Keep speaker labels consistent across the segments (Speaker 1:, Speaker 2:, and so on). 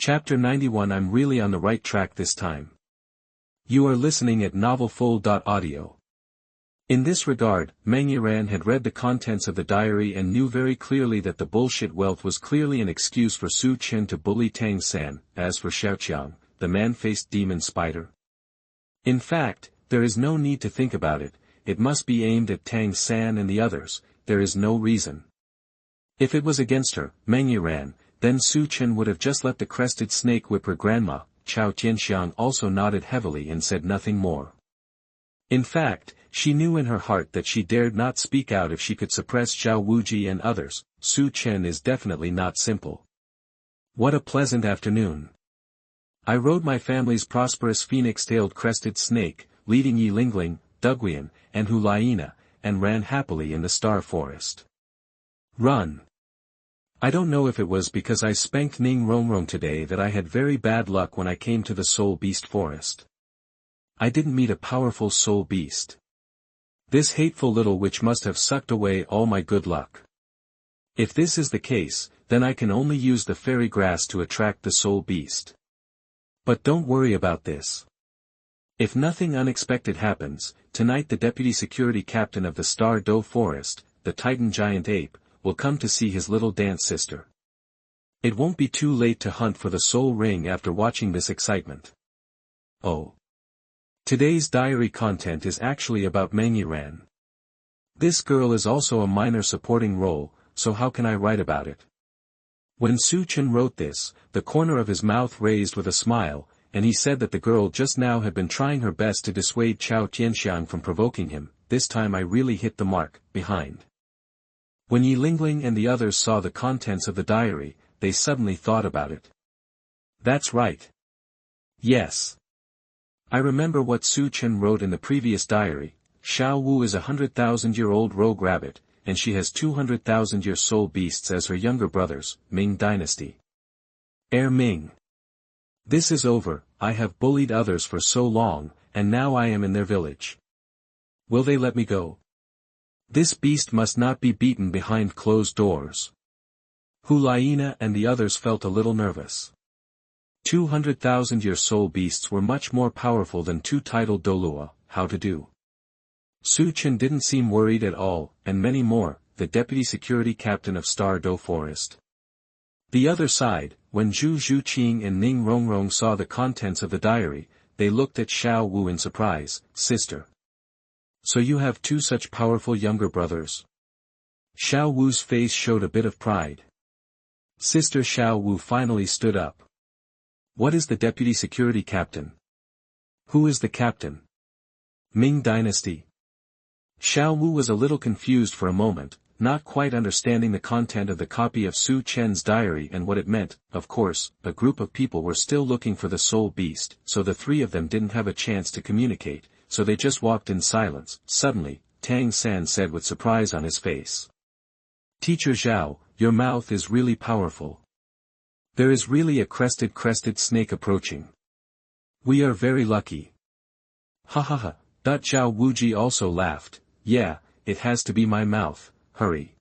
Speaker 1: Chapter 91. I'm really on the right track this time. You are listening at novelfull.audio. In this regard, Meng Yiran had read the contents of the diary and knew very clearly that the bullshit wealth was clearly an excuse for Su Chen to bully Tang San. As for Xiaoqiang, the man-faced demon spider. In fact, there is no need to think about it, it must be aimed at Tang San and the others, there is no reason. If it was against her, Meng Yiran, then Su Chen would have just let the crested snake whip her grandma. Chao Tianxiang also nodded heavily and said nothing more. In fact, she knew in her heart that she dared not speak out if she could suppress Zhao Wuji and others. Su Chen is definitely not simple. What a pleasant afternoon. I rode my family's prosperous phoenix-tailed crested snake, leading Yi Lingling, Duguian, and Hu Liena, and ran happily in the star forest. Run. I don't know if it was because I spanked Ning Rongrong today that I had very bad luck when I came to the soul beast forest. I didn't meet a powerful soul beast. This hateful little witch must have sucked away all my good luck. If this is the case, then I can only use the fairy grass to attract the soul beast. But don't worry about this. If nothing unexpected happens, tonight the deputy security captain of the Star Do Forest, the Titan giant ape, will come to see his little dance sister. It won't be too late to hunt for the soul ring after watching this excitement. Oh. Today's diary content is actually about Meng Yiran. This girl is also a minor supporting role, so how can I write about it? When Su Chen wrote this, the corner of his mouth raised with a smile, and he said that the girl just now had been trying her best to dissuade Chao Tianxiang from provoking him. This time I really hit the mark. Behind. When Yi Lingling and the others saw the contents of the diary, they suddenly thought about it. That's right. Yes. I remember what Su Chen wrote in the previous diary. Xiao Wu is a 100,000-year-old rogue rabbit, and she has 200,000-year soul beasts as her younger brothers, Ming Dynasty. Ming. This is over, I have bullied others for so long, and now I am in their village. Will they let me go? This beast must not be beaten behind closed doors. Hu Liena and the others felt a little nervous. 200,000-year soul beasts were much more powerful than two titled Douluo. How to do? Su Chen didn't seem worried at all, and many more, the deputy security captain of Star Do Forest. The other side, when Zhu Zhuqing and Ning Rongrong saw the contents of the diary, they looked at Xiao Wu in surprise. Sister. So you have two such powerful younger brothers? Xiao Wu's face showed a bit of pride. Sister Xiao Wu finally stood up. What is the deputy security captain? Who is the captain? Ming Dynasty. Xiao Wu was a little confused for a moment, not quite understanding the content of the copy of Su Chen's diary and what it meant. Of course, a group of people were still looking for the soul beast, so the three of them didn't have a chance to communicate. So they just walked in silence. Suddenly, Tang San said with surprise on his face. Teacher Zhao, your mouth is really powerful. There is really a crested snake approaching. We are very lucky. Ha ha ha. Zhao Wuji also laughed. Yeah, it has to be my mouth, hurry.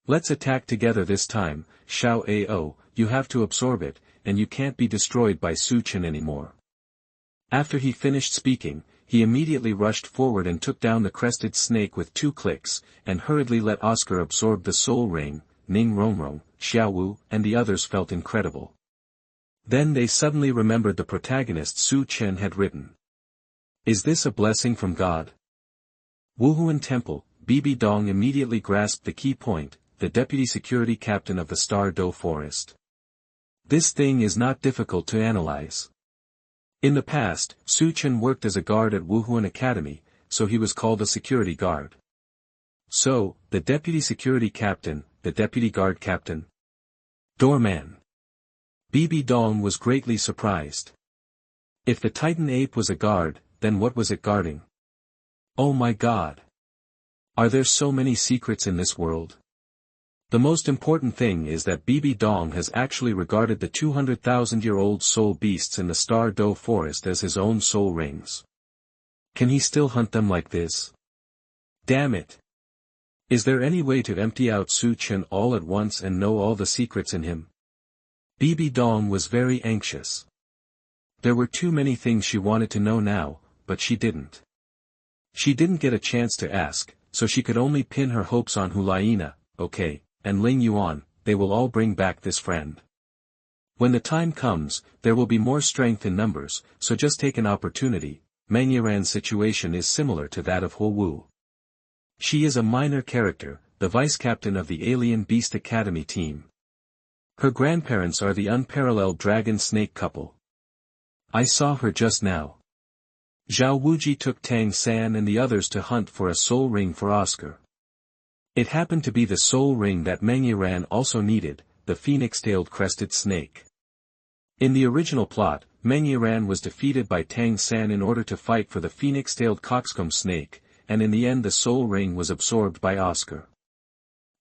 Speaker 1: Let's attack together this time. Xiao Ao, you have to absorb it, and you can't be destroyed by Su Chen anymore. After he finished speaking, he immediately rushed forward and took down the crested snake with 2 clicks, and hurriedly let Oscar absorb the soul ring. Ning Rongrong, Xiao Wu, and the others felt incredible. Then they suddenly remembered the protagonist Su Chen had written. Is this a blessing from God? Wuhun Temple. Bibi Dong immediately grasped the key point, the deputy security captain of the Star Do Forest. This thing is not difficult to analyze. In the past, Su Chen worked as a guard at Wuhun Academy, so he was called a security guard. So, the deputy security captain, the deputy guard captain. Doorman. Bibi Dong was greatly surprised. If the Titan ape was a guard, then what was it guarding? Oh my God! Are there so many secrets in this world? The most important thing is that Bibi Dong has actually regarded the 200,000-year-old soul beasts in the Star Do Forest as his own soul rings. Can he still hunt them like this? Damn it! Is there any way to empty out Su Chen all at once and know all the secrets in him? Bibi Dong was very anxious. There were too many things she wanted to know now, but she didn't. She didn't get a chance to ask, so she could only pin her hopes on Liena, okay, and Ling Yuan. They will all bring back this friend. When the time comes, there will be more strength in numbers, so just take an opportunity. Meng Yiran's situation is similar to that of Wu. She is a minor character, the vice-captain of the Alien Beast Academy team. Her grandparents are the unparalleled dragon-snake couple. I saw her just now. Zhao Wuji took Tang San and the others to hunt for a soul ring for Oscar. It happened to be the soul ring that Meng Yiran also needed, the phoenix-tailed crested snake. In the original plot, Meng Yiran was defeated by Tang San in order to fight for the phoenix-tailed coxcomb snake, and in the end the soul ring was absorbed by Oscar.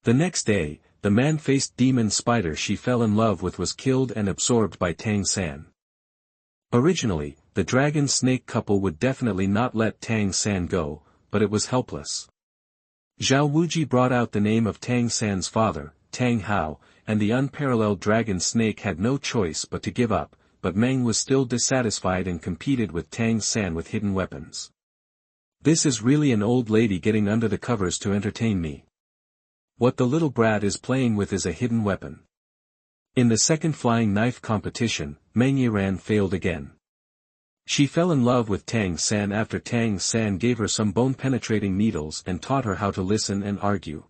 Speaker 1: The next day, the man-faced demon spider she fell in love with was killed and absorbed by Tang San. Originally, the dragon-snake couple would definitely not let Tang San go, but it was helpless. Zhao Wuji brought out the name of Tang San's father, Tang Hao, and the unparalleled dragon snake had no choice but to give up, but Meng was still dissatisfied and competed with Tang San with hidden weapons. This is really an old lady getting under the covers to entertain me. What the little brat is playing with is a hidden weapon. In the second flying knife competition, Meng Yiran failed again. She fell in love with Tang San after Tang San gave her some bone-penetrating needles and taught her how to listen and argue.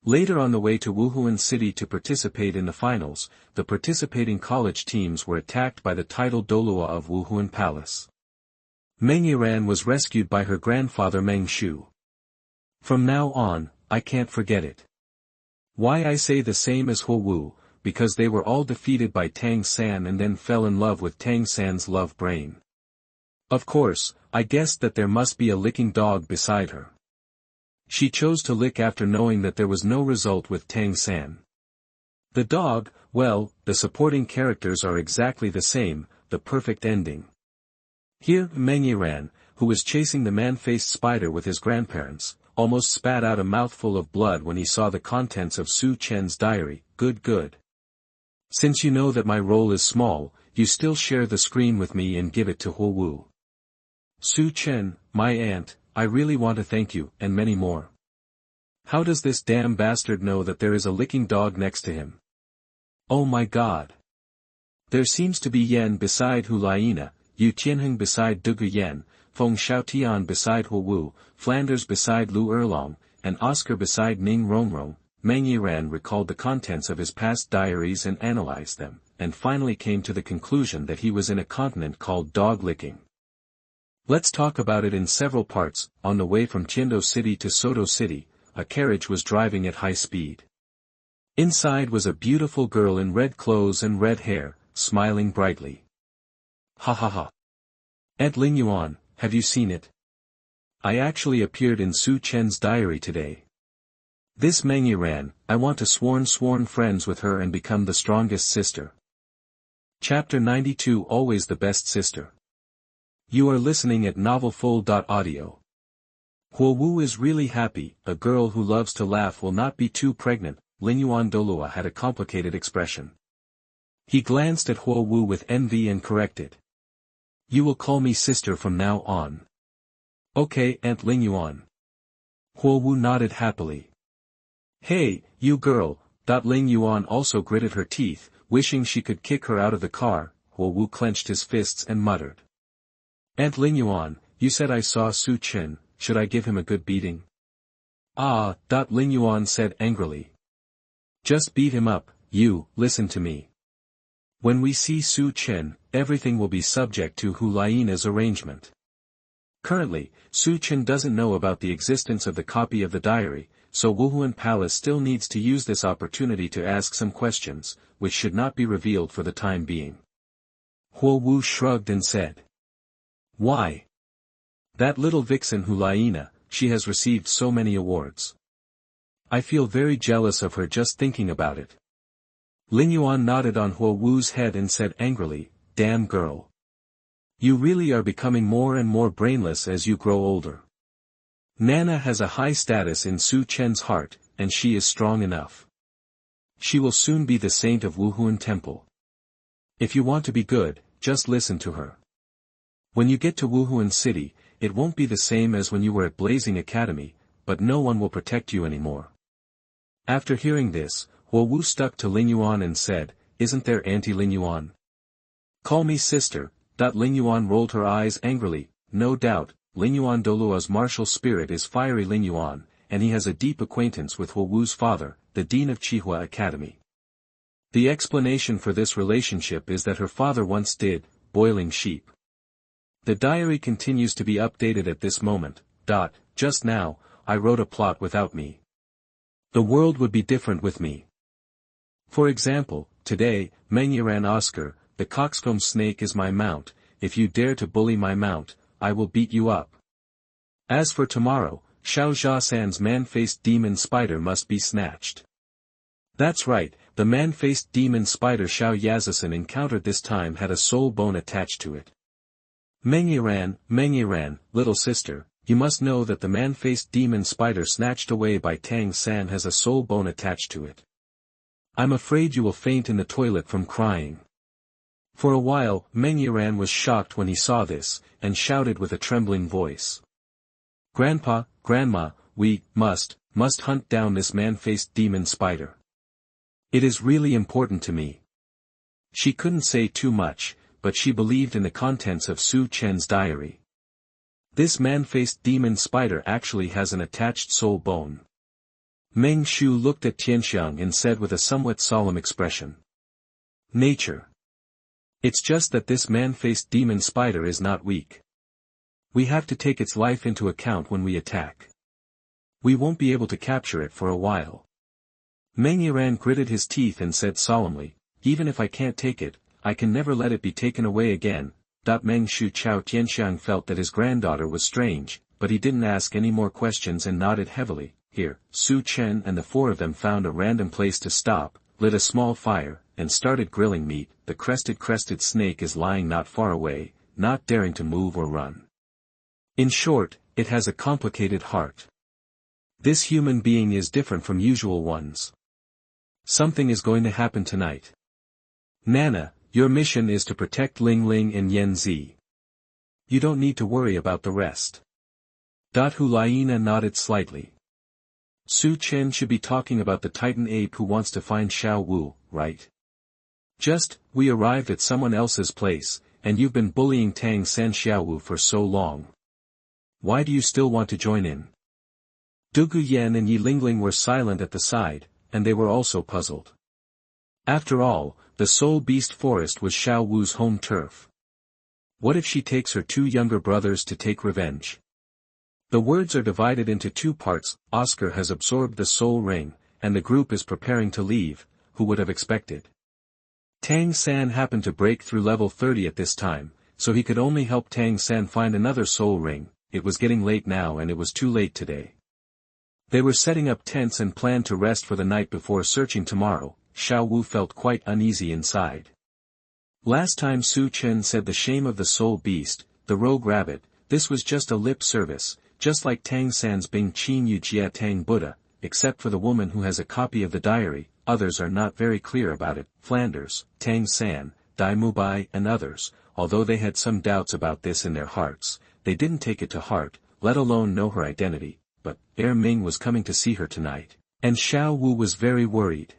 Speaker 1: Later on the way to Wuhun City to participate in the finals, the participating college teams were attacked by the titled Douluo of Wuhun Palace. Meng Yiran was rescued by her grandfather Meng Shu. From now on, I can't forget it. Why I say the same as Wu, because they were all defeated by Tang San and then fell in love with Tang San's love brain. Of course, I guessed that there must be a licking dog beside her. She chose to lick after knowing that there was no result with Tang San. The dog, well, the supporting characters are exactly the same, the perfect ending. Here, Meng Yiran, who was chasing the man-faced spider with his grandparents, almost spat out a mouthful of blood when he saw the contents of Su Chen's diary. Good. Since you know that my role is small, you still share the screen with me and give it to Wu. Su Chen, my aunt, I really want to thank you, and many more. How does this damn bastard know that there is a licking dog next to him? Oh my god. There seems to be Yan beside Liena, Yu Tianheng beside Dugu Yan, Feng Xiaotian beside Wu, Flanders beside Lu Erlong, and Oscar beside Ning Rongrong. Meng Yiran recalled the contents of his past diaries and analyzed them, and finally came to the conclusion that he was in a continent called dog licking. Let's talk about it in several parts. On the way from Tiando City to Soto City, a carriage was driving at high speed. Inside was a beautiful girl in red clothes and red hair, smiling brightly. Ha ha ha. Aunt Ling Yuan, have you seen it? I actually appeared in Su Chen's diary today. This Meng Yiran, I want to sworn friends with her and become the strongest sister. Chapter 92 Always the best sister. You are listening at novelfull.audio. Wu is really happy. A girl who loves to laugh will not be too pregnant. Ling Yuan Douluo had a complicated expression. He glanced at Wu with envy and corrected. You will call me sister from now on. Okay, Aunt Ling Yuan. Wu nodded happily. Hey, you girl. Ling Yuan also gritted her teeth, wishing she could kick her out of the car. Wu clenched his fists and muttered. Aunt Ling Yuan, you said I saw Su Chen, should I give him a good beating? Ah, Ling Yuan said angrily. Just beat him up, you, listen to me. When we see Su Chen, everything will be subject to Liena's arrangement. Currently, Su Chen doesn't know about the existence of the copy of the diary, so Wuhun Palace still needs to use this opportunity to ask some questions, which should not be revealed for the time being. Wu shrugged and said. Why? That little vixen Liena, she has received so many awards. I feel very jealous of her just thinking about it. Ling Yuan nodded on Wu's head and said angrily, damn girl. You really are becoming more and more brainless as you grow older. Nana has a high status in Su Chen's heart, and she is strong enough. She will soon be the saint of Wuhun Temple. If you want to be good, just listen to her. When you get to Wuhun City, it won't be the same as when you were at Blazing Academy, but no one will protect you anymore. After hearing this, Huo Wu stuck to Ling Yuan and said, "Isn't there Auntie Ling Yuan?" "Call me sister." Ling Yuan rolled her eyes angrily. No doubt, Ling Yuan Douluo's martial spirit is fiery Ling Yuan, and he has a deep acquaintance with Huo Wu's father, the dean of Qihua Academy. The explanation for this relationship is that her father once did, boiling sheep. The diary continues to be updated at this moment. Just now, I wrote a plot without me. The world would be different with me. For example, today, Mengyiran Oscar, the coxcomb snake is my mount. If you dare to bully my mount, I will beat you up. As for tomorrow, Xiao Zhasan's man-faced demon spider must be snatched. That's right, the man-faced demon spider Xiao Yazasan encountered this time had a soul bone attached to it. Mengyiran, little sister, you must know that the man-faced demon spider snatched away by Tang San has a soul bone attached to it. I'm afraid you will faint in the toilet from crying. For a while, Mengyiran was shocked when he saw this, and shouted with a trembling voice. Grandpa, Grandma, we must hunt down this man-faced demon spider. It is really important to me. She couldn't say too much, but she believed in the contents of Su Chen's diary. This man-faced demon spider actually has an attached soul bone. Meng Shu looked at Tianxiang and said with a somewhat solemn expression. Nature. It's just that this man-faced demon spider is not weak. We have to take its life into account when we attack. We won't be able to capture it for a while. Mengyiran gritted his teeth and said solemnly, even if I can't take it, I can never let it be taken away again. Meng Shu Chao Tianxiang felt that his granddaughter was strange, but he didn't ask any more questions and nodded heavily. Here, Su Chen and the four of them found a random place to stop, lit a small fire, and started grilling meat. The crested snake is lying not far away, not daring to move or run. In short, it has a complicated heart. This human being is different from usual ones. Something is going to happen tonight. Nana, your mission is to protect Ling Ling and Yen Zi. You don't need to worry about the rest. Liena nodded slightly. Su Chen should be talking about the Titan ape who wants to find Xiao Wu, right? We arrived at someone else's place, and you've been bullying Tang San Xiao Wu for so long. Why do you still want to join in? Dugu Yan and Yi Lingling were silent at the side, and they were also puzzled. After all, the Soul Beast Forest was Xiao Wu's home turf. What if she takes her two younger brothers to take revenge? The words are divided into two parts. Oscar has absorbed the soul ring, and the group is preparing to leave. Who would have expected? Tang San happened to break through level 30 at this time, so he could only help Tang San find another soul ring. It was getting late now and it was too late today. They were setting up tents and planned to rest for the night before searching tomorrow. Xiao Wu felt quite uneasy inside. Last time Su Chen said the shame of the soul beast, the rogue rabbit, this was just a lip service, just like Tang San's Bing Qin Yu Jia Tang Buddha, except for the woman who has a copy of the diary. Others are not very clear about it. Flanders, Tang San, Dai Mubai and others, although they had some doubts about this in their hearts, they didn't take it to heart, let alone know her identity. But Ming was coming to see her tonight, and Xiao Wu was very worried.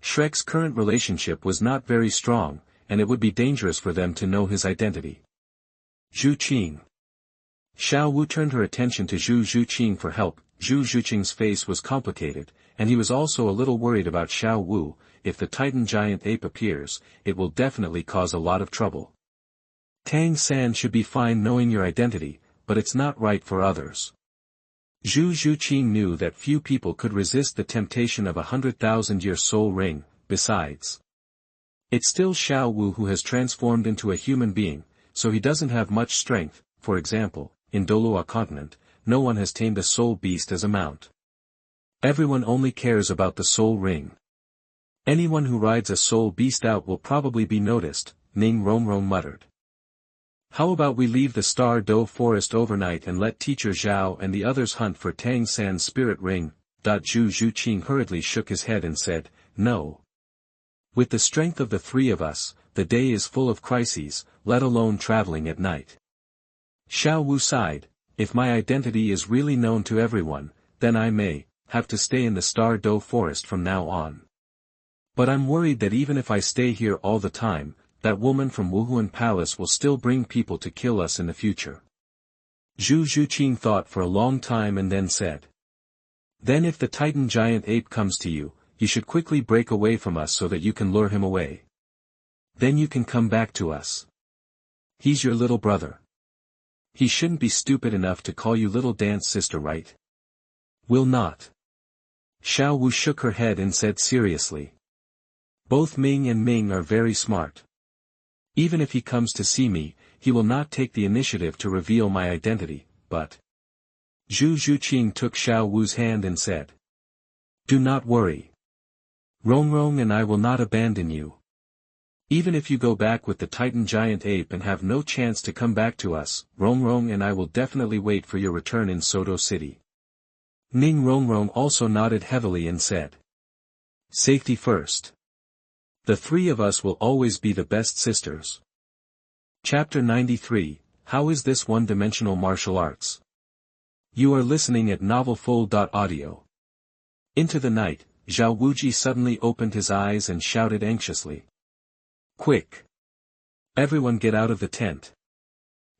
Speaker 1: Shrek's current relationship was not very strong, and it would be dangerous for them to know his identity. Zhu Qing. Xiao Wu turned her attention to Zhu Zhuqing for help. Zhu Zhuqing's face was complicated, and he was also a little worried about Xiao Wu. If the Titan giant ape appears, it will definitely cause a lot of trouble. Tang San should be fine knowing your identity, but it's not right for others. Zhu Zhuqing knew that few people could resist the temptation of 100,000-year soul ring. Besides, it's still Xiao Wu who has transformed into a human being, so he doesn't have much strength. For example, in Douluo Continent, no one has tamed a soul beast as a mount. Everyone only cares about the soul ring. Anyone who rides a soul beast out will probably be noticed, Ning Rongrong muttered. How about we leave the Star Do forest overnight and let Teacher Zhao and the others hunt for Tang San's spirit ring? Zhu Zhuqing hurriedly shook his head and said, no. With the strength of the three of us, the day is full of crises, let alone traveling at night. Xiao Wu sighed, if my identity is really known to everyone, then I may have to stay in the Star Doe forest from now on. But I'm worried that even if I stay here all the time, that woman from Wuhun Palace will still bring people to kill us in the future. Zhu Zhuqing thought for a long time and then said. Then if the Titan giant ape comes to you, you should quickly break away from us so that you can lure him away. Then you can come back to us. He's your little brother. He shouldn't be stupid enough to call you little dance sister, right? Will not. Xiao Wu shook her head and said seriously. Both Ming and Ming are very smart. Even if he comes to see me, he will not take the initiative to reveal my identity, but... Zhu Zhuqing took Xiao Wu's hand and said. Do not worry. Rongrong and I will not abandon you. Even if you go back with the Titan giant ape and have no chance to come back to us, Rongrong and I will definitely wait for your return in Soto City. Ning Rongrong also nodded heavily and said. Safety first. The three of us will always be the best sisters. Chapter 93, How is this one-dimensional martial arts? You are listening at novelfull.audio. Into the night, Zhao Wuji suddenly opened his eyes and shouted anxiously. Quick! Everyone get out of the tent.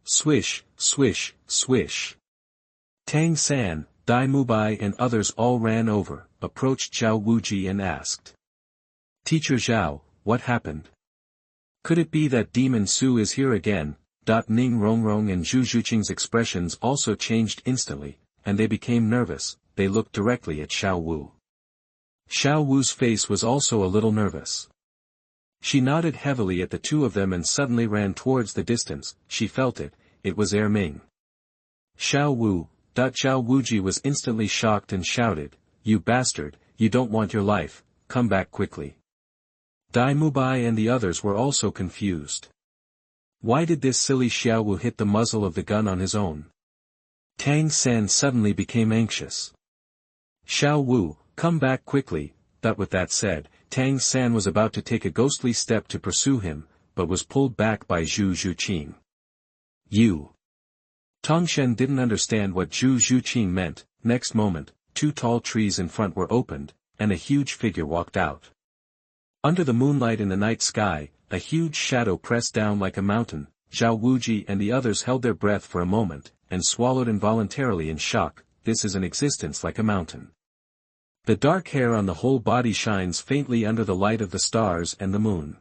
Speaker 1: Swish, swish, swish. Tang San, Dai Mubai and others all ran over, approached Zhao Wuji and asked. Teacher Zhao, what happened? Could it be that Demon Su is here again? Ning Rongrong and Zhu Zhuqing's expressions also changed instantly, and they became nervous. They looked directly at Xiao Wu. Xiao Wu's face was also a little nervous. She nodded heavily at the two of them and suddenly ran towards the distance. She felt it, it was Erming. Xiao Wu. Zhao Wuji was instantly shocked and shouted, You bastard, you don't want your life, come back quickly. Dai Mubai and the others were also confused. Why did this silly Xiao Wu hit the muzzle of the gun on his own? Tang San suddenly became anxious. Xiao Wu, come back quickly. With that said, Tang San was about to take a ghostly step to pursue him, but was pulled back by Zhu Zhuqing. You. Tongshen didn't understand what Zhu Zhuqing meant. Next moment, two tall trees in front were opened, and a huge figure walked out. Under the moonlight in the night sky, a huge shadow pressed down like a mountain. Zhao Wuji and the others held their breath for a moment, and swallowed involuntarily in shock. This is an existence like a mountain. The dark hair on the whole body shines faintly under the light of the stars and the moon.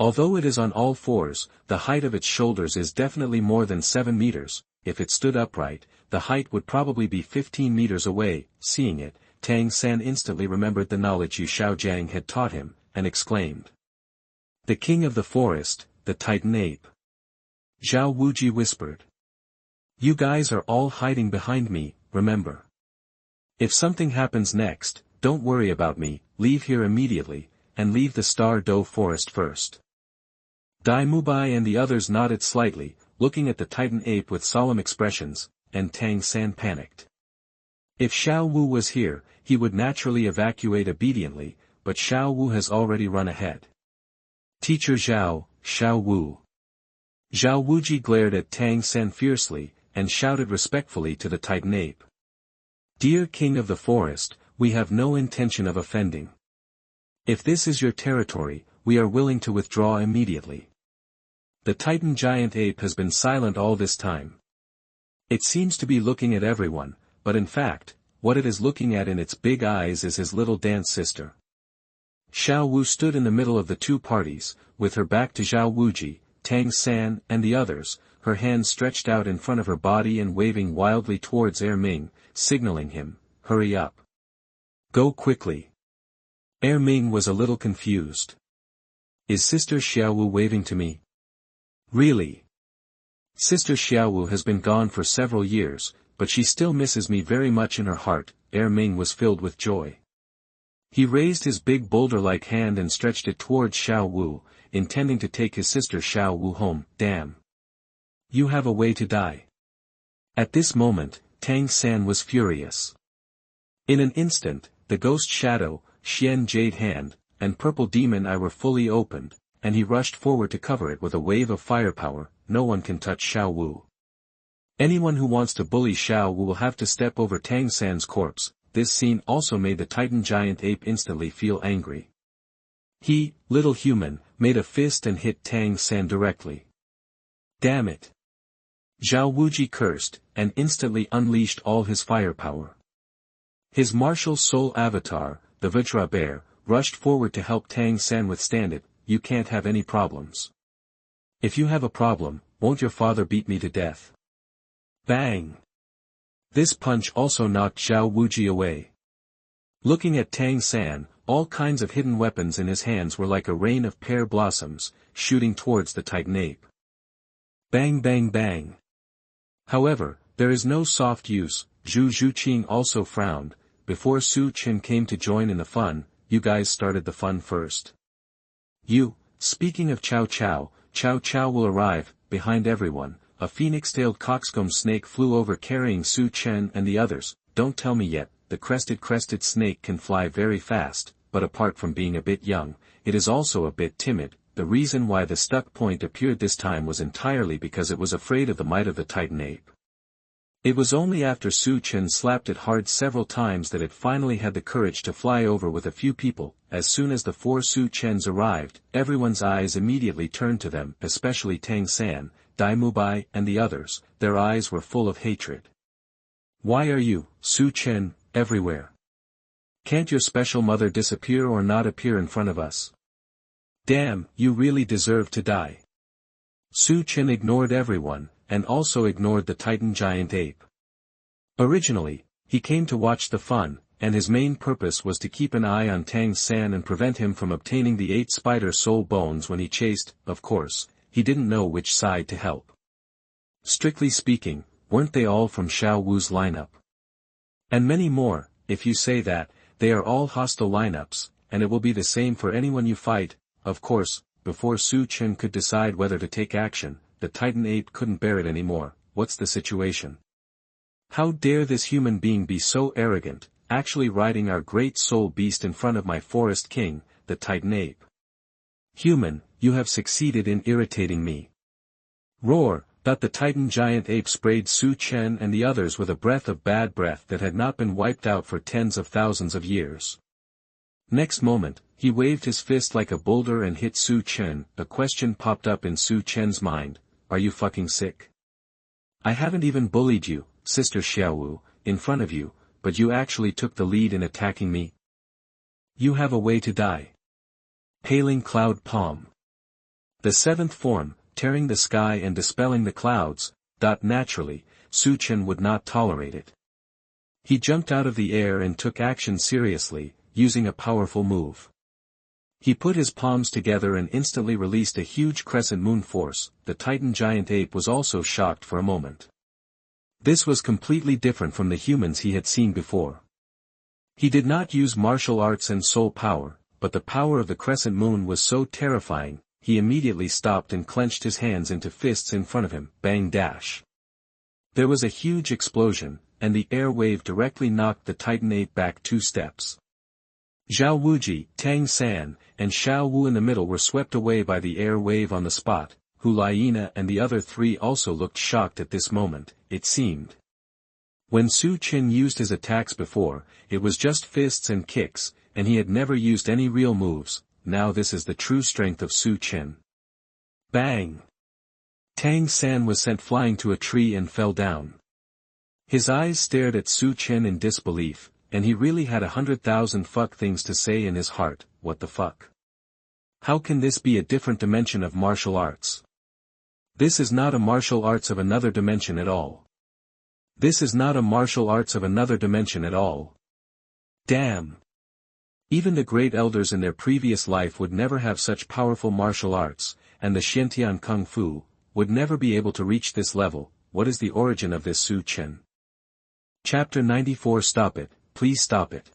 Speaker 1: Although it is on all fours, the height of its shoulders is definitely more than 7 meters. If it stood upright, the height would probably be 15 meters away. Seeing it, Tang San instantly remembered the knowledge Yu Xiaogang had taught him, and exclaimed. The king of the forest, the Titan ape. Zhao Wuji whispered. You guys are all hiding behind me, remember. If something happens next, don't worry about me, leave here immediately, and leave the Star Doe forest first. Dai Mubai and the others nodded slightly, looking at the Titan ape with solemn expressions, and Tang San panicked. If Xiao Wu was here, he would naturally evacuate obediently, but Xiao Wu has already run ahead. Teacher Zhao, Xiao Wu. Zhao Wuji glared at Tang San fiercely, and shouted respectfully to the Titan ape. Dear King of the Forest, we have no intention of offending. If this is your territory, we are willing to withdraw immediately. The Titan giant ape has been silent all this time. It seems to be looking at everyone, but in fact, what it is looking at in its big eyes is his little dance sister. Xiao Wu stood in the middle of the two parties, with her back to Zhao Wuji, Tang San and the others, her hands stretched out in front of her body and waving wildly towards Erming, signaling him, hurry up. Go quickly. Erming was a little confused. Is Sister Xiao Wu waving to me? Really? Sister Xiao Wu has been gone for several years, but she still misses me very much in her heart. Erming was filled with joy. He raised his big boulder-like hand and stretched it towards Xiao Wu, intending to take his sister Xiao Wu home. Damn. You have a way to die. At this moment, Tang San was furious. In an instant, the ghost shadow, Xian Jade Hand, and Purple Demon Eye were fully opened, and he rushed forward to cover it with a wave of firepower. No one can touch Xiao Wu. Anyone who wants to bully Xiao Wu will have to step over Tang San's corpse. This scene also made the Titan giant ape instantly feel angry. He, little human, made a fist and hit Tang San directly. Damn it! Zhao Wuji cursed, and instantly unleashed all his firepower. His martial soul avatar, the Vajra bear, rushed forward to help Tang San withstand it. You can't have any problems. If you have a problem, won't your father beat me to death? Bang! This punch also knocked Zhao Wuji away. Looking at Tang San, all kinds of hidden weapons in his hands were like a rain of pear blossoms, shooting towards the Titan ape. Bang bang bang! However, there is no soft use. Zhu Zhuqing also frowned. Before Su Chen came to join in the fun, you guys started the fun first. Speaking of Chow Chow, Chow Chow will arrive. Behind everyone, a phoenix-tailed coxcomb snake flew over carrying Su Chen and the others. Don't tell me yet, the crested snake can fly very fast, but apart from being a bit young, it is also a bit timid. The reason why the stuck point appeared this time was entirely because it was afraid of the might of the Titan ape. It was only after Su Chen slapped it hard several times that it finally had the courage to fly over with a few people. As soon as the 4 Su Chens arrived, everyone's eyes immediately turned to them, especially Tang San, Dai Mubai and the others. Their eyes were full of hatred. Why are you, Su Chen, everywhere? Can't your special mother disappear or not appear in front of us? Damn, you really deserve to die. Su Chen ignored everyone, and also ignored the Titan giant ape. Originally, he came to watch the fun, and his main purpose was to keep an eye on Tang San and prevent him from obtaining the 8 spider soul bones when he chased. Of course, he didn't know which side to help. Strictly speaking, weren't they all from Xiao Wu's lineup? And many more. If you say that, they are all hostile lineups, and it will be the same for anyone you fight. Of course, before Su Chen could decide whether to take action, the Titan ape couldn't bear it anymore. What's the situation? How dare this human being be so arrogant, actually riding our great soul beast in front of my forest king, the Titan ape? Human, you have succeeded in irritating me. Roar! The Titan giant ape sprayed Su Chen and the others with a breath of bad breath that had not been wiped out for tens of thousands of years. Next moment, he waved his fist like a boulder and hit Su Chen. A question popped up in Su Chen's mind. Are you fucking sick? I haven't even bullied you, Sister Xiaowu, in front of you, but you actually took the lead in attacking me. You have a way to die. Hailing Cloud Palm. The 7th form, tearing the sky and dispelling the clouds. Naturally, Su Chen would not tolerate it. He jumped out of the air and took action seriously, using a powerful move. He put his palms together and instantly released a huge crescent moon force. The Titan giant ape was also shocked for a moment. This was completely different from the humans he had seen before. He did not use martial arts and soul power, but the power of the crescent moon was so terrifying, he immediately stopped and clenched his hands into fists in front of him. Bang dash. There was a huge explosion, and the air wave directly knocked the Titan ape back 2 steps. Zhao Wuji, Tang San, and Xiao Wu in the middle were swept away by the air wave on the spot. Liena and the other 3 also looked shocked at this moment, it seemed. When Su Chen used his attacks before, it was just fists and kicks, and he had never used any real moves. Now this is the true strength of Su Chen. Bang! Tang San was sent flying to a tree and fell down. His eyes stared at Su Chen in disbelief, and he really had 100,000 fuck things to say in his heart. What the fuck? How can this be a different dimension of martial arts? This is not a martial arts of another dimension at all. This is not a martial arts of another dimension at all. Damn! Even the great elders in their previous life would never have such powerful martial arts, and the Xiantian Kung Fu would never be able to reach this level. What is the origin of this Su Chen? Chapter 94. Stop it, please stop it.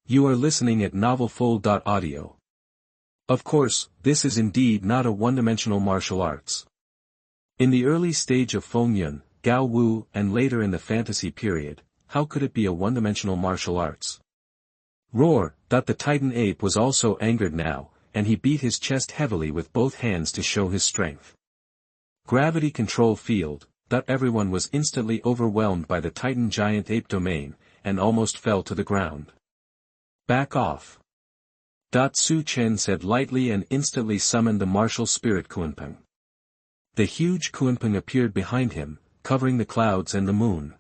Speaker 1: You are listening at novelfull.audio. Of course, this is indeed not a one-dimensional martial arts. In the early stage of Fengyun, Gao Wu, and later in the fantasy period, how could it be a one-dimensional martial arts? Roar! The Titan ape was also angered now, and he beat his chest heavily with both hands to show his strength. Gravity control field, that everyone was instantly overwhelmed by the Titan giant ape domain, and almost fell to the ground. Back off. Su Chen said lightly and instantly summoned the martial spirit Kunpeng. The huge Kunpeng appeared behind him, covering the clouds and the moon.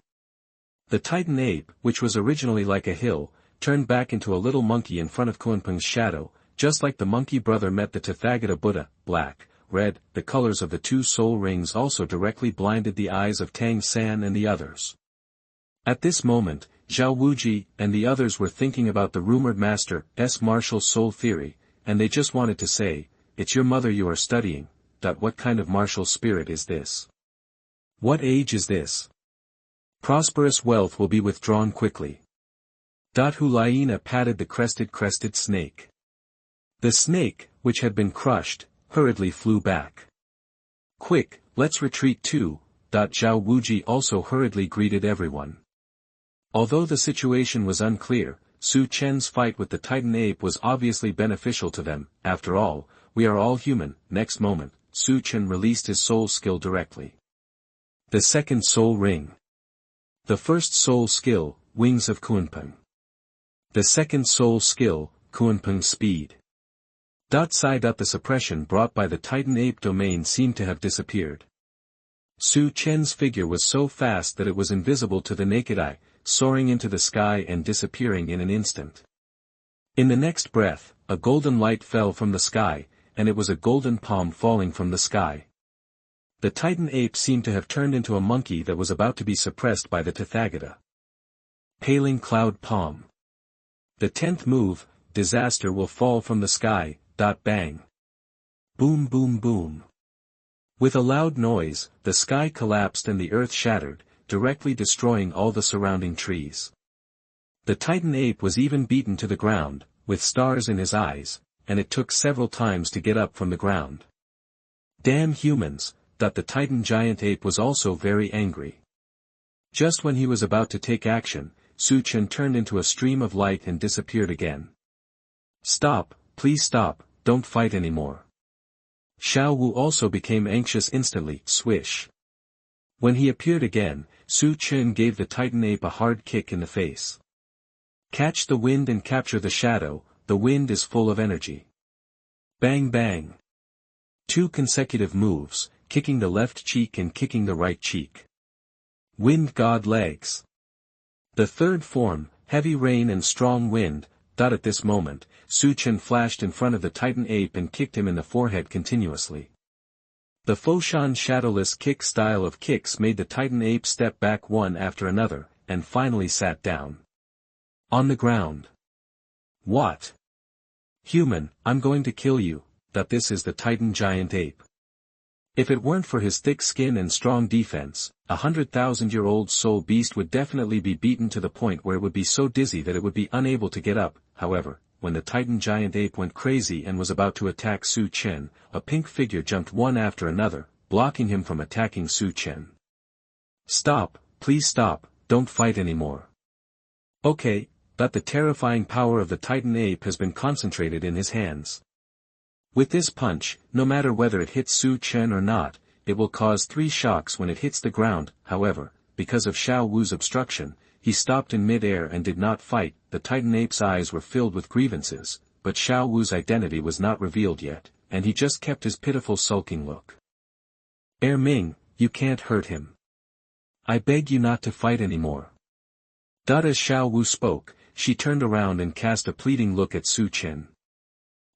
Speaker 1: The Titan ape, which was originally like a hill, turned back into a little monkey in front of Kunpeng's shadow, just like the monkey brother met the Tathagata Buddha. Black, red, the colors of the two soul rings also directly blinded the eyes of Tang San and the others. At this moment, Zhao Wuji and the others were thinking about the rumored master's martial soul theory, and they just wanted to say, "It's your mother you are studying. What kind of martial spirit is this? What age is this? Prosperous wealth will be withdrawn quickly." Liena patted the crested snake. The snake, which had been crushed, hurriedly flew back. "Quick, let's retreat too." Zhao Wuji also hurriedly greeted everyone. Although the situation was unclear, Su Chen's fight with the Titan ape was obviously beneficial to them. After all, we are all human. Next moment, Su Chen released his soul skill directly. The second soul ring. The first soul skill, Wings of Kunpeng. The second soul skill, Kunpeng Speed. The suppression brought by the Titan ape domain seemed to have disappeared. Su Chen's figure was so fast that it was invisible to the naked eye, soaring into the sky and disappearing in an instant. In the next breath, a golden light fell from the sky, and it was a golden palm falling from the sky. The Titan ape seemed to have turned into a monkey that was about to be suppressed by the Tathagata. Paling Cloud Palm. The 10th move, Disaster will fall from the sky. Bang. Boom boom boom. With a loud noise, the sky collapsed and the earth shattered, directly destroying all the surrounding trees. The Titan ape was even beaten to the ground, with stars in his eyes, and it took several times to get up from the ground. Damn humans, the Titan giant ape was also very angry. Just when he was about to take action, Su Chen turned into a stream of light and disappeared again. "Stop, please stop, don't fight anymore." Xiao Wu also became anxious instantly. Swish. When he appeared again, Su Chen gave the Titan ape a hard kick in the face. Catch the wind and capture the shadow, the wind is full of energy. Bang bang. 2 consecutive moves, kicking the left cheek and kicking the right cheek. Wind God legs. The third form, heavy rain and strong wind. At this moment, Su Chen flashed in front of the Titan ape and kicked him in the forehead continuously. The Foshan shadowless kick style of kicks made the Titan ape step back one after another, and finally sat down. On the ground. "What? Human, I'm going to kill you." This is the Titan giant ape. If it weren't for his thick skin and strong defense, 100,000-year-old soul beast would definitely be beaten to the point where it would be so dizzy that it would be unable to get up. However, when the Titan giant ape went crazy and was about to attack Su Chen, a pink figure jumped one after another, blocking him from attacking Su Chen. "Stop, please stop, don't fight anymore." Okay, the terrifying power of the Titan ape has been concentrated in his hands. With this punch, no matter whether it hits Su Chen or not, it will cause 3 shocks when it hits the ground. However, because of Xiao Wu's obstruction, he stopped in mid-air and did not fight. The Titan ape's eyes were filled with grievances, but Xiao Wu's identity was not revealed yet, and he just kept his pitiful sulking look. Ming, you can't hurt him. I beg you not to fight anymore." As Xiao Wu spoke, she turned around and cast a pleading look at Su Chen.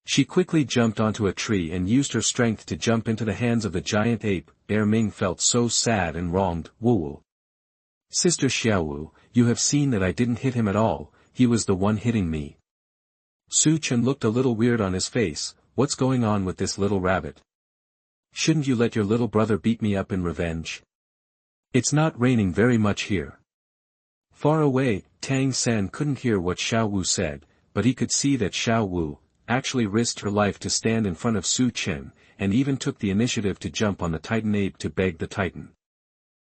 Speaker 1: She quickly jumped onto a tree and used her strength to jump into the hands of the giant ape. Ming felt so sad and wronged. "Wu. Sister Xiao Wu, you have seen that I didn't hit him at all, he was the one hitting me." Su Chen looked a little weird on his face. "What's going on with this little rabbit? Shouldn't you let your little brother beat me up in revenge? It's not raining very much here." Far away, Tang San couldn't hear what Xiao Wu said, but he could see that Xiao Wu actually risked her life to stand in front of Su Chen, and even took the initiative to jump on the Titan ape to beg the Titan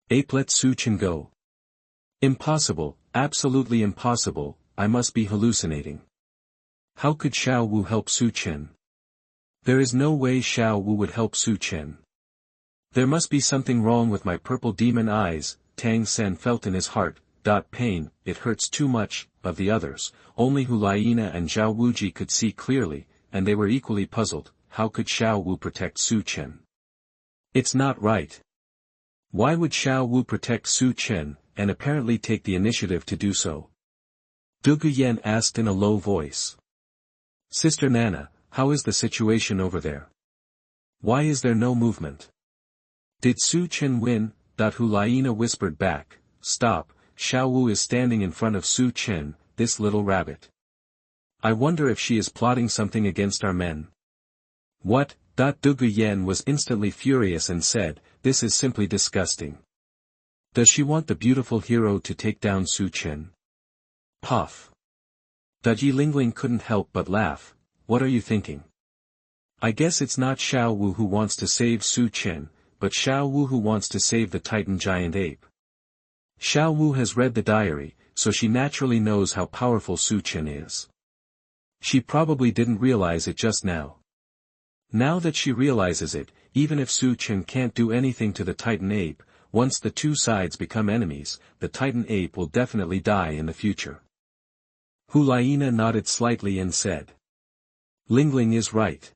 Speaker 1: ape let Su Chen go. Impossible, absolutely impossible, I must be hallucinating. How could Xiao Wu help Su Chen? There is no way Xiao Wu would help Su Chen. There must be something wrong with my purple demon eyes, Tang San felt in his heart. Pain, it hurts too much. Of the others, only Liena and Zhao Wuji could see clearly, and they were equally puzzled. How could Xiao Wu protect Su Chen? It's not right. Why would Xiao Wu protect Su Chen, and apparently take the initiative to do so? Du Guyan asked in a low voice. Sister Nana, how is the situation over there? Why is there no movement? Did Su Chen win? Liena whispered back. Stop, Xiao Wu is standing in front of Su Chen, this little rabbit. I wonder if she is plotting something against our men. What? Du Guyan was instantly furious and said, this is simply disgusting. Does she want the beautiful hero to take down Su Chen? Puff. Ji Lingling couldn't help but laugh. What are you thinking? I guess it's not Xiao Wu who wants to save Su Chen, but Xiao Wu who wants to save the Titan giant ape. Xiao Wu has read the diary, so she naturally knows how powerful Su Chen is. She probably didn't realize it just now. Now that she realizes it, even if Su Chen can't do anything to the Titan ape, once the two sides become enemies, the Titan ape will definitely die in the future. Liena nodded slightly and said. Lingling is right.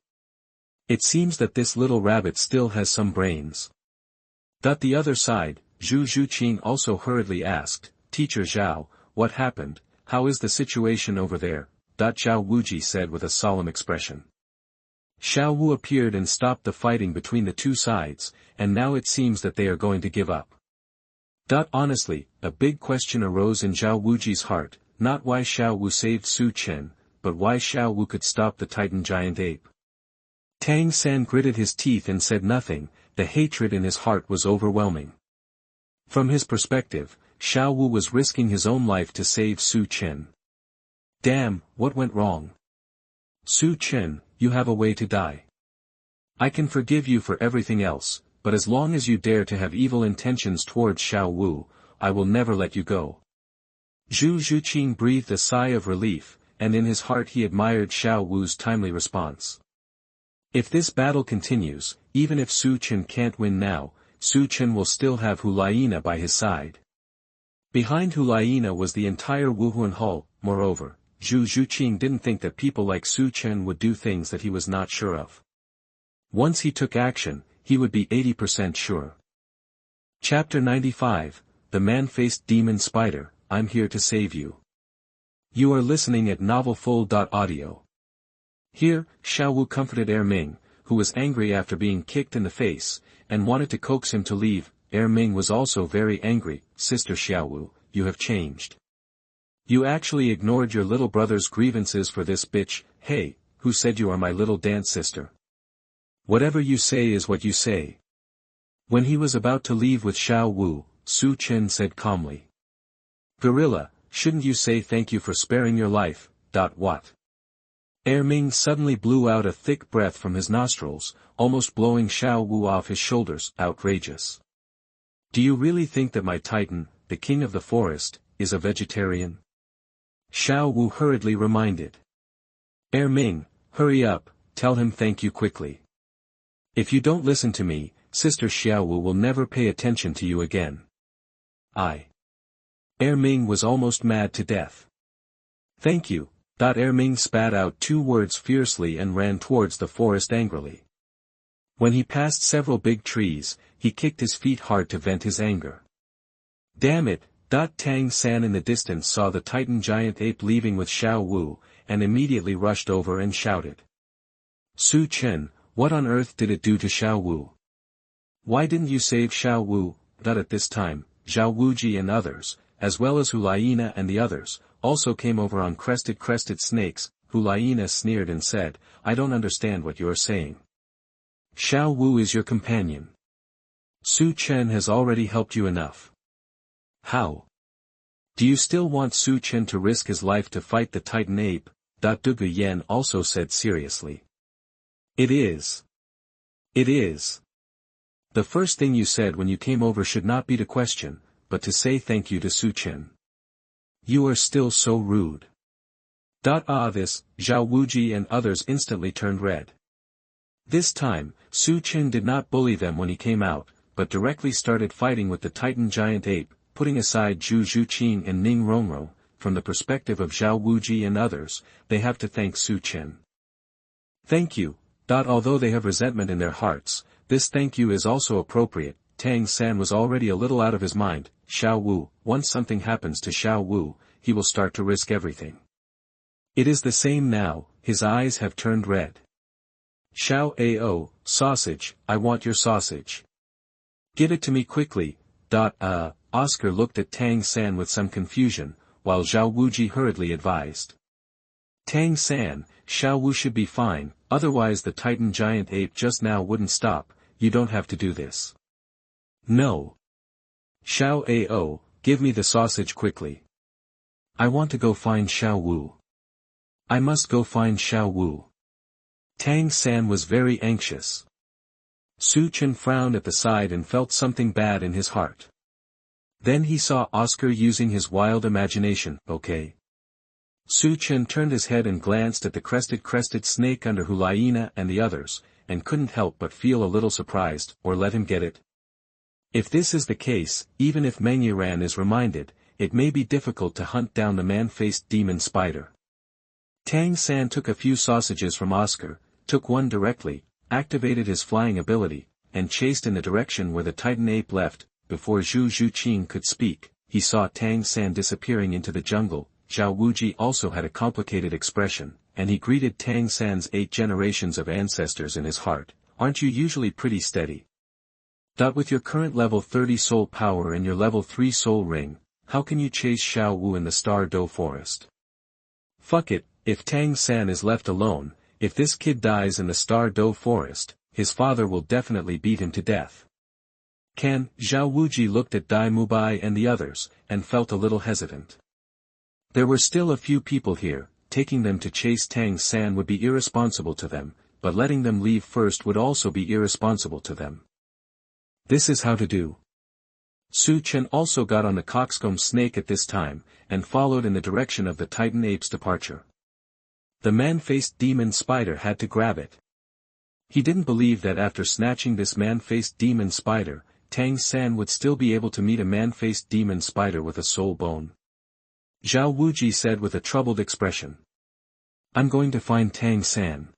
Speaker 1: It seems that this little rabbit still has some brains. The other side, Zhu Zhuqing also hurriedly asked, Teacher Zhao, what happened? How is the situation over there? Zhao Wuji said with a solemn expression. Xiao Wu appeared and stopped the fighting between the two sides, and now it seems that they are going to give up. Honestly, a big question arose in Zhao Wuji's heart, not why Xiao Wu saved Su Chen, but why Xiao Wu could stop the Titan giant ape. Tang San gritted his teeth and said nothing. The hatred in his heart was overwhelming. From his perspective, Xiao Wu was risking his own life to save Su Chen. Damn, what went wrong? Su Chen, you have a way to die. I can forgive you for everything else, but as long as you dare to have evil intentions towards Xiao Wu, I will never let you go. Zhu Zhuqing breathed a sigh of relief, and in his heart he admired Xiao Wu's timely response. If this battle continues, even if Su Chen can't win now, Su Chen will still have Liena by his side. Behind Liena was the entire Wuhun Hall. Moreover, Zhu Zhuqing didn't think that people like Su Chen would do things that he was not sure of. Once he took action, he would be 80% sure. Chapter 95, The Man-Faced Demon Spider, I'm here to save you. You are listening at novelfull.audio. Here, Xiao Wu comforted Ming, who was angry after being kicked in the face, and wanted to coax him to leave. Ming was also very angry. Sister Xiao Wu, you have changed. You actually ignored your little brother's grievances for this bitch. Hey, who said you are my little dance sister? Whatever you say is what you say. When he was about to leave with Xiao Wu, Su Chen said calmly. Gorilla, shouldn't you say thank you for sparing your life? What? Ming suddenly blew out a thick breath from his nostrils, almost blowing Xiao Wu off his shoulders. Outrageous. Do you really think that my Titan, the king of the forest, is a vegetarian? Xiao Wu hurriedly reminded. Ming, hurry up, tell him thank you quickly. If you don't listen to me, Sister Xiao Wu will never pay attention to you again. Ming was almost mad to death. Thank you. Ming spat out two words fiercely and ran towards the forest angrily. When he passed several big trees, he kicked his feet hard to vent his anger. Damn it! Tang San in the distance saw the Titan giant ape leaving with Xiao Wu, and immediately rushed over and shouted. Su Chen, what on earth did it do to Xiao Wu? Why didn't you save Xiao Wu? At this time, Zhao Wuji and others, as well as Liena and the others, also came over on crested snakes. Liena sneered and said, I don't understand what you are saying. Xiao Wu is your companion. Su Chen has already helped you enough. How? Do you still want Su Chen to risk his life to fight the Titan ape? Du Guyan also said seriously. It is. It is. The first thing you said when you came over should not be to question, but to say thank you to Su Chen. You are still so rude. This, Zhao Wuji and others instantly turned red. This time, Chen did not bully them when he came out, but directly started fighting with the Titan giant ape, putting aside Zhu Zhuqing and Ning Rongrong. From the perspective of Zhao Wuji and others, they have to thank Chen. Thank you. Although they have resentment in their hearts, this thank you is also appropriate. Tang San was already a little out of his mind. Xiao Wu, once something happens to Xiao Wu, he will start to risk everything. It is the same now, his eyes have turned red. Xiao Ao, sausage, I want your sausage. Give it to me quickly. Oscar looked at Tang San with some confusion, while Zhao Wuji hurriedly advised. Tang San, Xiao Wu should be fine, otherwise the Titan giant ape just now wouldn't stop. You don't have to do this. No. Xiao Ao, give me the sausage quickly. I want to go find Xiao Wu. I must go find Xiao Wu. Tang San was very anxious. Chen frowned at the side and felt something bad in his heart. Then he saw Oscar using his wild imagination. Okay. Chen turned his head and glanced at the crested snake under Liena and the others, and couldn't help but feel a little surprised, or let him get it. If this is the case, even if Meng Yiran is reminded, it may be difficult to hunt down the man-faced demon spider. Tang San took a few sausages from Oscar, took one directly, activated his flying ability, and chased in the direction where the Titan ape left. Before Zhu Zhuqing could speak, he saw Tang San disappearing into the jungle. Zhao Wuji also had a complicated expression, and he greeted Tang San's 8 generations of ancestors in his heart. Aren't you usually pretty steady? With your current level 30 soul power and your level 3 soul ring, how can you chase Xiao Wu in the Star Do Forest? Fuck it, if Tang San is left alone, if this kid dies in the Star Do Forest, his father will definitely beat him to death. Zhao Wuji looked at Dai Mubai and the others, and felt a little hesitant. There were still a few people here, taking them to chase Tang San would be irresponsible to them, but letting them leave first would also be irresponsible to them. This is how to do. Chen also got on the coxcomb snake at this time, and followed in the direction of the Titan ape's departure. The man-faced demon spider had to grab it. He didn't believe that after snatching this man-faced demon spider, Tang San would still be able to meet a man-faced demon spider with a soul bone. Zhao Wuji said with a troubled expression. I'm going to find Tang San.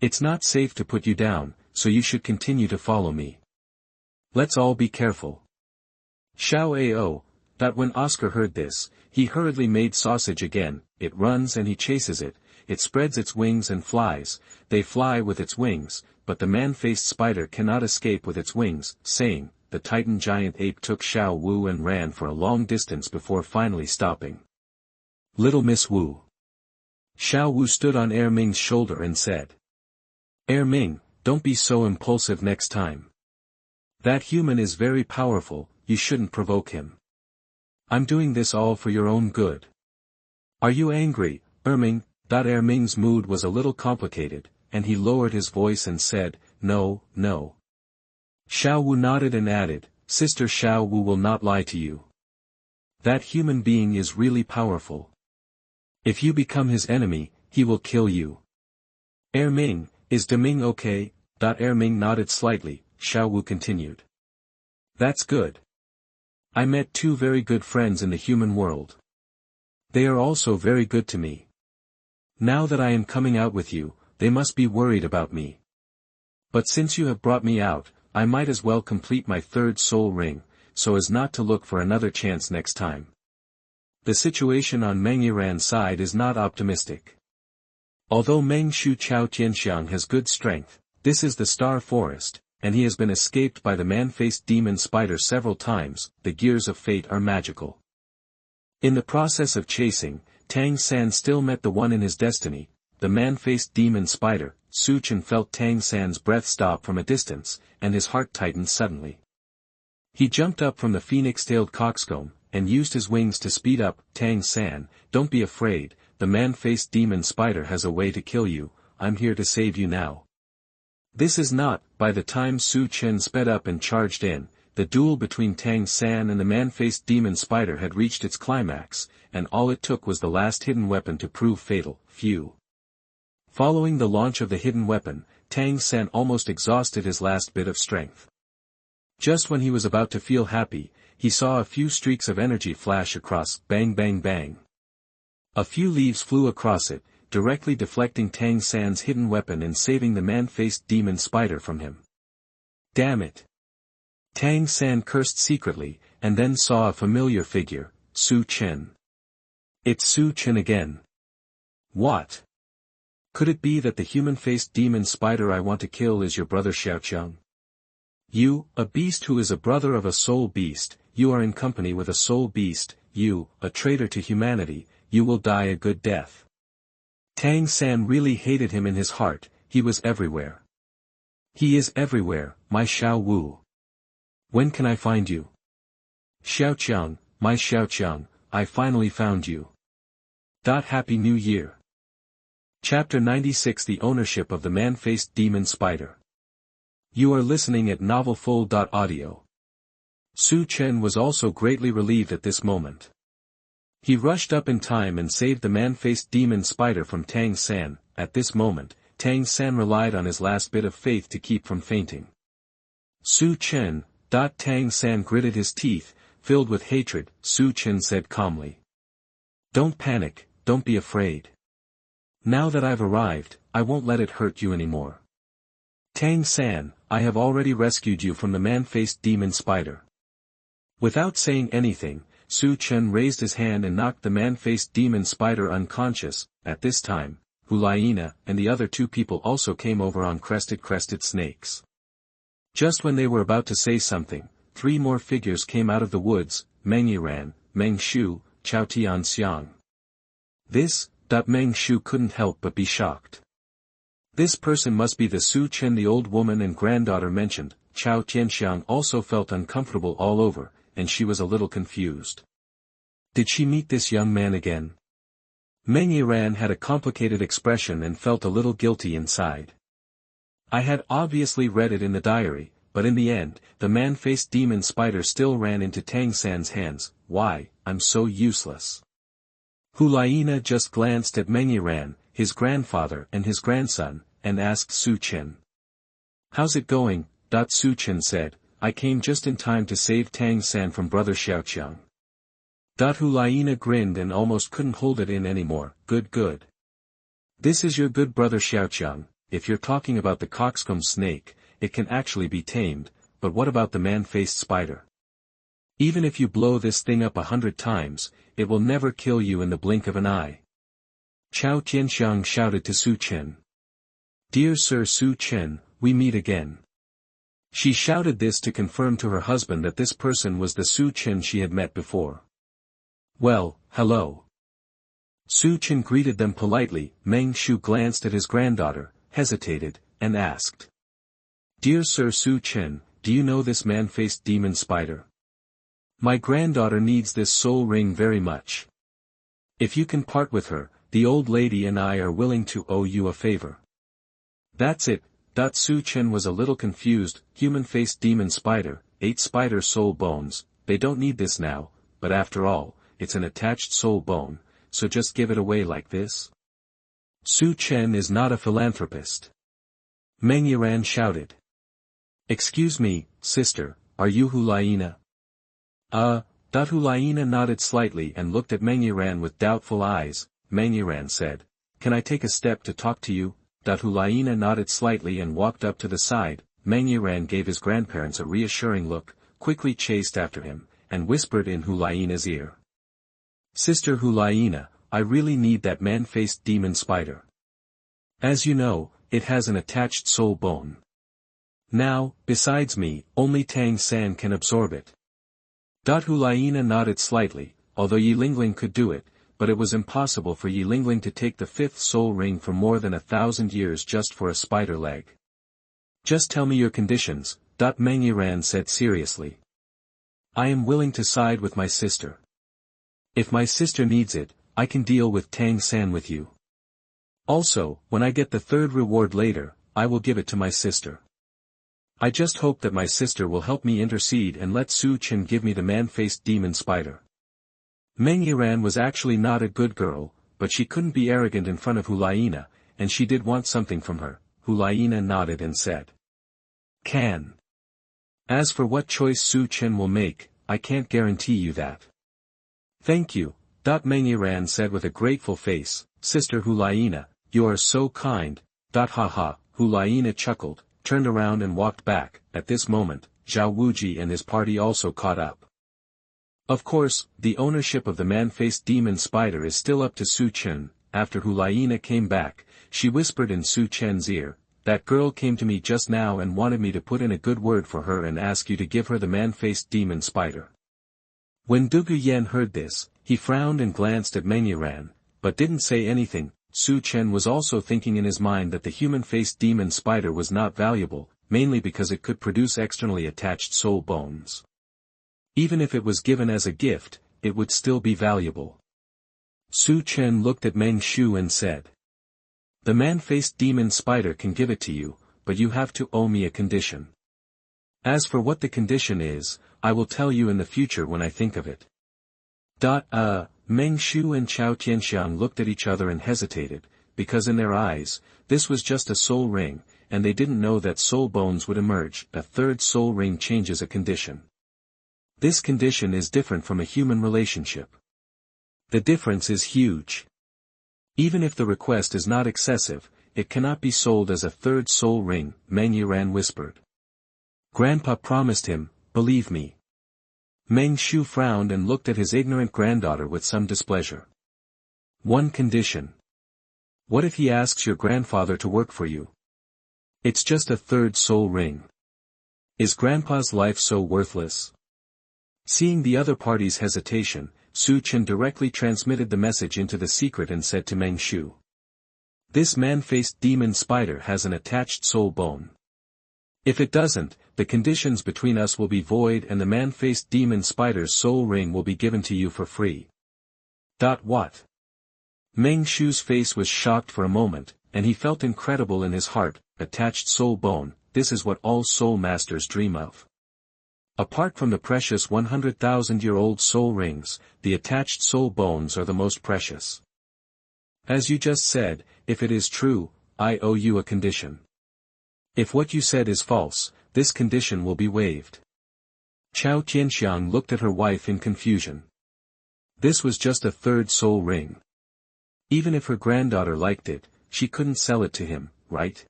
Speaker 1: It's not safe to put you down, so you should continue to follow me. Let's all be careful. Xiao Ao. When Oscar heard this, he hurriedly made sausage again. It runs and he chases it, it spreads its wings and flies. They fly with its wings, but the man-faced spider cannot escape with its wings, saying, the Titan giant ape took Xiao Wu and ran for a long distance before finally stopping. Little Miss Wu. Xiao Wu stood on Ming's shoulder and said. Ming, don't be so impulsive next time. That human is very powerful, you shouldn't provoke him. I'm doing this all for your own good. Are you angry, Ming? Ming's mood was a little complicated, and he lowered his voice and said, No. Xiao Wu nodded and added, Sister Xiao Wu will not lie to you. That human being is really powerful. If you become his enemy, he will kill you. Ming, is Deming okay? Ming nodded slightly. Xiao Wu continued. That's good. I met 2 very good friends in the human world. They are also very good to me. Now that I am coming out with you, they must be worried about me. But since you have brought me out, I might as well complete my 3rd soul ring, so as not to look for another chance next time. The situation on Meng Yiran's side is not optimistic. Although Meng Shu Chao Tianxiang has good strength, this is the Star Forest, and he has been escaped by the man-faced demon spider several times. The gears of fate are magical. In the process of chasing, Tang San still met the one in his destiny, the man-faced demon spider. Chen felt Tang San's breath stop from a distance, and his heart tightened suddenly. He jumped up from the phoenix-tailed coxcomb, and used his wings to speed up. Tang San, don't be afraid, the man-faced demon spider has a way to kill you, I'm here to save you now. This is not. By the time Chen sped up and charged in, the duel between Tang San and the man-faced demon spider had reached its climax, and all it took was the last hidden weapon to prove fatal. Following the launch of the hidden weapon, Tang San almost exhausted his last bit of strength. Just when he was about to feel happy, he saw a few streaks of energy flash across, bang bang bang. A few leaves flew across it, directly deflecting Tang San's hidden weapon and saving the man-faced demon spider from him. Damn it! Tang San cursed secretly, and then saw a familiar figure, Su Chen. It's Su Chen again. What? Could it be that the human-faced demon spider I want to kill is your brother Xiaoqiang? You, a beast who is a brother of a soul beast, you are in company with a soul beast, you, a traitor to humanity, you will die a good death. Tang San really hated him in his heart, he was everywhere. He is everywhere, my Xiao Wu. When can I find you? Xiaoqiang, my Xiaoqiang, I finally found you. Happy New Year. Chapter 96 The Ownership of the Man-Faced Demon Spider. You are listening at novelfull.audio. Su Chen was also greatly relieved at this moment. He rushed up in time and saved the man-faced demon spider from Tang San. At this moment, Tang San relied on his last bit of faith to keep from fainting. Su Chen. Tang San gritted his teeth, filled with hatred. Su Chen said calmly. Don't panic, don't be afraid. Now that I've arrived, I won't let it hurt you anymore. Tang San, I have already rescued you from the man-faced demon spider. Without saying anything, Su Chen raised his hand and knocked the man-faced demon spider unconscious. At this time, Liena and the other two people also came over on crested snakes. Just when they were about to say something, three more figures came out of the woods, Meng Yiran, Meng Shu, Chao Tianxiang. Meng Shu couldn't help but be shocked. This person must be the Su Chen the old woman and granddaughter mentioned. Chao Tianxiang also felt uncomfortable all over, and she was a little confused. Did she meet this young man again? Meng Yiran had a complicated expression and felt a little guilty inside. I had obviously read it in the diary, but in the end, the man-faced demon spider still ran into Tang San's hands. Why, I'm so useless. Liena just glanced at Meng Yiran, his grandfather and his grandson, and asked Su Chen. How's it going? Su Chen said, I came just in time to save Tang San from brother Xiaoqiang. Liena grinned and almost couldn't hold it in anymore. Good. This is your good brother Xiaoqiang. If you're talking about the coxcomb snake, it can actually be tamed, but what about the man-faced spider? Even if you blow this thing up 100 times, it will never kill you in the blink of an eye. Chao Tianxiang shouted to Su Chen. Dear Sir Su Chen, we meet again. She shouted this to confirm to her husband that this person was the Su Chen she had met before. Well, hello. Su Chen greeted them politely. Meng Shu glanced at his granddaughter, hesitated, and asked. Dear Sir Su Chen, do you know this man-faced demon spider? My granddaughter needs this soul ring very much. If you can part with her, the old lady and I are willing to owe you a favor. That's it. Su Chen was a little confused. Human-faced demon spider, 8 spider soul bones, they don't need this now, but after all, it's an attached soul bone, so just give it away like this? Su Chen is not a philanthropist. Meng Yiran shouted. Excuse me, sister, are you Liena? Liena nodded slightly and looked at Meng Yiran with doubtful eyes. Meng Yiran said, Can I take a step to talk to you? Liena nodded slightly and walked up to the side. Meng Yiran gave his grandparents a reassuring look, quickly chased after him, and whispered in Liena's ear. Sister Liena, I really need that man-faced demon spider. As you know, it has an attached soul bone. Now, besides me, only Tang San can absorb it. Liena nodded slightly, although Yi Lingling could do it, but it was impossible for Yi Lingling to take the 5th soul ring for more than 1,000 years just for a spider leg. Just tell me your conditions, Meng Yiran said seriously. I am willing to side with my sister. If my sister needs it, I can deal with Tang San with you. Also, when I get the 3rd reward later, I will give it to my sister. I just hope that my sister will help me intercede and let Su Chen give me the man-faced demon spider. Meng Yiran was actually not a good girl, but she couldn't be arrogant in front of Liena, and she did want something from her. Liena nodded and said. Can. As for what choice Su Chen will make, I can't guarantee you that. Thank you, Meng Yiran said with a grateful face, Sister Liena, you are so kind, ha. Liena chuckled, turned around and walked back. At this moment, Zhao Wuji and his party also caught up. Of course, the ownership of the man-faced demon spider is still up to Su Chen. After Liena came back, she whispered in Su Chen's ear, that girl came to me just now and wanted me to put in a good word for her and ask you to give her the man-faced demon spider. When Dugu Yan heard this, he frowned and glanced at Meng Yiran, but didn't say anything. Su Chen was also thinking in his mind that the human-faced demon spider was not valuable, mainly because it could produce externally attached soul bones. Even if it was given as a gift, it would still be valuable. Su Chen looked at Meng Shu and said. The man-faced demon spider can give it to you, but you have to owe me a condition. As for what the condition is, I will tell you in the future when I think of it. Meng Shu and Chao Tianxiang looked at each other and hesitated, because in their eyes, this was just a soul ring, and they didn't know that soul bones would emerge. A third soul ring changes a condition. This condition is different from a human relationship. The difference is huge. Even if the request is not excessive, it cannot be sold as a third soul ring, Meng Yiran whispered. Grandpa promised him, believe me. Meng Shu frowned and looked at his ignorant granddaughter with some displeasure. One condition. What if he asks your grandfather to work for you? It's just a third soul ring. Is Grandpa's life so worthless? Seeing the other party's hesitation, Su Chen directly transmitted the message into the secret and said to Meng Shu. This man-faced demon spider has an attached soul bone. If it doesn't, the conditions between us will be void and the man-faced demon spider's soul ring will be given to you for free. What? Meng Shu's face was shocked for a moment, and he felt incredible in his heart. Attached soul bone, this is what all soul masters dream of. Apart from the precious 100,000-year-old soul rings, the attached soul bones are the most precious. As you just said, if it is true, I owe you a condition. If what you said is false, this condition will be waived. Chao Tianxiang looked at her wife in confusion. This was just a third soul ring. Even if her granddaughter liked it, she couldn't sell it to him, right?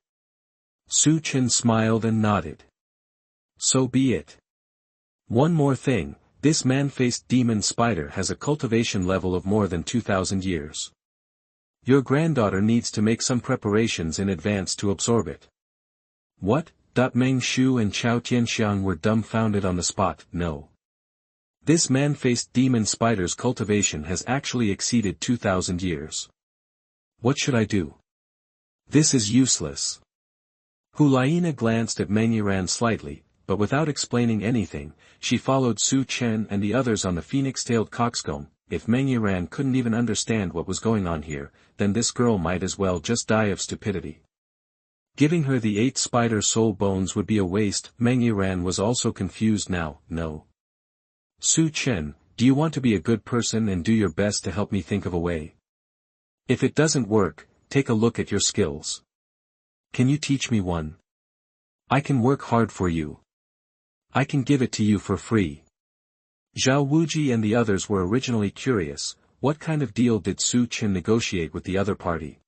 Speaker 1: Su Chen smiled and nodded. So be it. One more thing, this man-faced demon spider has a cultivation level of more than 2,000 years. Your granddaughter needs to make some preparations in advance to absorb it. What? Meng Shu and Chao Tianxiang were dumbfounded on the spot. No. This man-faced demon spider's cultivation has actually exceeded 2,000 years. What should I do? This is useless. Liena glanced at Meng Yiran slightly, but without explaining anything, she followed Su Chen and the others on the phoenix-tailed coxcomb. If Meng Yiran couldn't even understand what was going on here, then this girl might as well just die of stupidity. Giving her the 8 spider soul bones would be a waste. Meng Yiran was also confused now. No. Su Chen, do you want to be a good person and do your best to help me think of a way? If it doesn't work, take a look at your skills. Can you teach me one? I can work hard for you. I can give it to you for free. Zhao Wuji and the others were originally curious, what kind of deal did Su Chen negotiate with the other party?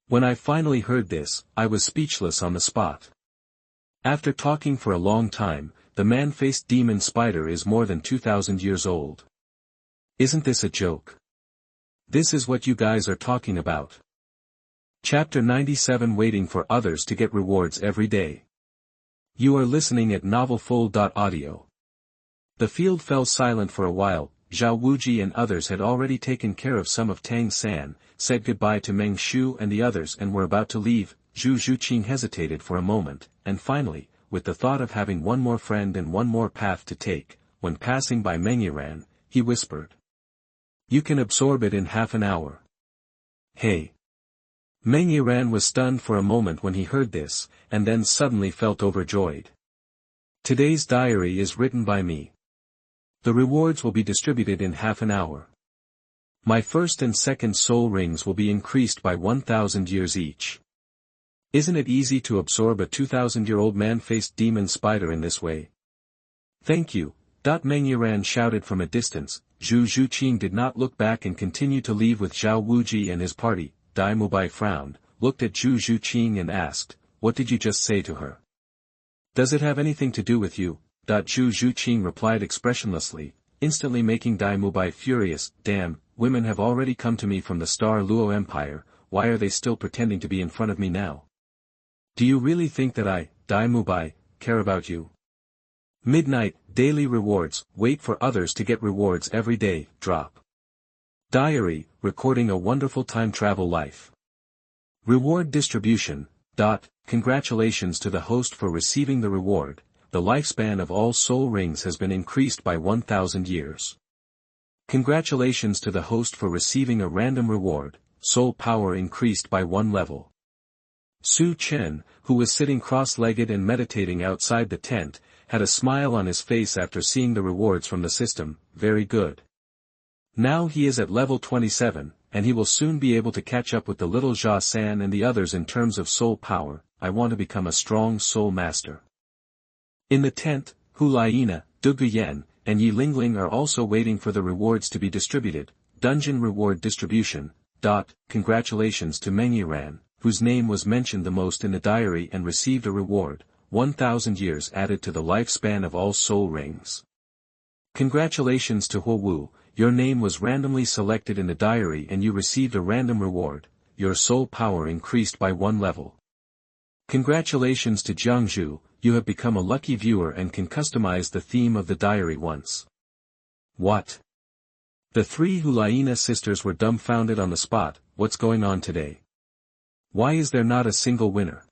Speaker 1: When I finally heard this, I was speechless on the spot. After talking for a long time, the man-faced demon spider is more than 2,000 years old. Isn't this a joke? This is what you guys are talking about. Chapter 97 Waiting for others to get rewards every day. You are listening at novelfull.audio. The field fell silent for a while. Zhao Wuji and others had already taken care of some of Tang San, said goodbye to Meng Shu and the others and were about to leave. Zhu Zhuqing hesitated for a moment, and finally, with the thought of having one more friend and one more path to take, when passing by Meng Yiran, he whispered. You can absorb it in half an hour. Hey. Meng Yiran was stunned for a moment when he heard this, and then suddenly felt overjoyed. Today's diary is written by me. The rewards will be distributed in half an hour. My first and second soul rings will be increased by 1,000 years each. Isn't it easy to absorb a 2,000-year-old man-faced demon spider in this way? Thank you, Meng Yiran shouted from a distance. Zhu Zhuqing did not look back and continued to leave with Zhao Wuji and his party. Dai Mubai frowned, looked at Zhu Zhuqing and asked, "What did you just say to her?" "Does it have anything to do with you?" Zhu Zhuqing replied expressionlessly, instantly making Dai Mubai furious. "Damn, women have already come to me from the Star Luo Empire, why are they still pretending to be in front of me now? Do you really think that I, Dai Mubai, care about you? Midnight, daily rewards, wait for others to get rewards every day, drop. Diary, recording a wonderful time travel life. Reward distribution, congratulations to the host for receiving the reward, the lifespan of all soul rings has been increased by 1,000 years. Congratulations to the host for receiving a random reward, soul power increased by 1 level. Su Chen, who was sitting cross-legged and meditating outside the tent, had a smile on his face after seeing the rewards from the system. Very good. Now he is at level 27, and he will soon be able to catch up with the little Jia San and the others in terms of soul power. I want to become a strong soul master. In the tent, Liena, Duguyen, and Yi Lingling are also waiting for the rewards to be distributed. Dungeon reward distribution. Congratulations to Meng Yiran, whose name was mentioned the most in the diary and received a reward, 1,000 years added to the lifespan of all soul rings. Congratulations to Huo Wu, your name was randomly selected in the diary and you received a random reward, your soul power increased by 1 level. Congratulations to Jiangzhu, you have become a lucky viewer and can customize the theme of the diary once. What? The 3 Liena sisters were dumbfounded on the spot. What's going on today? Why is there not a single winner?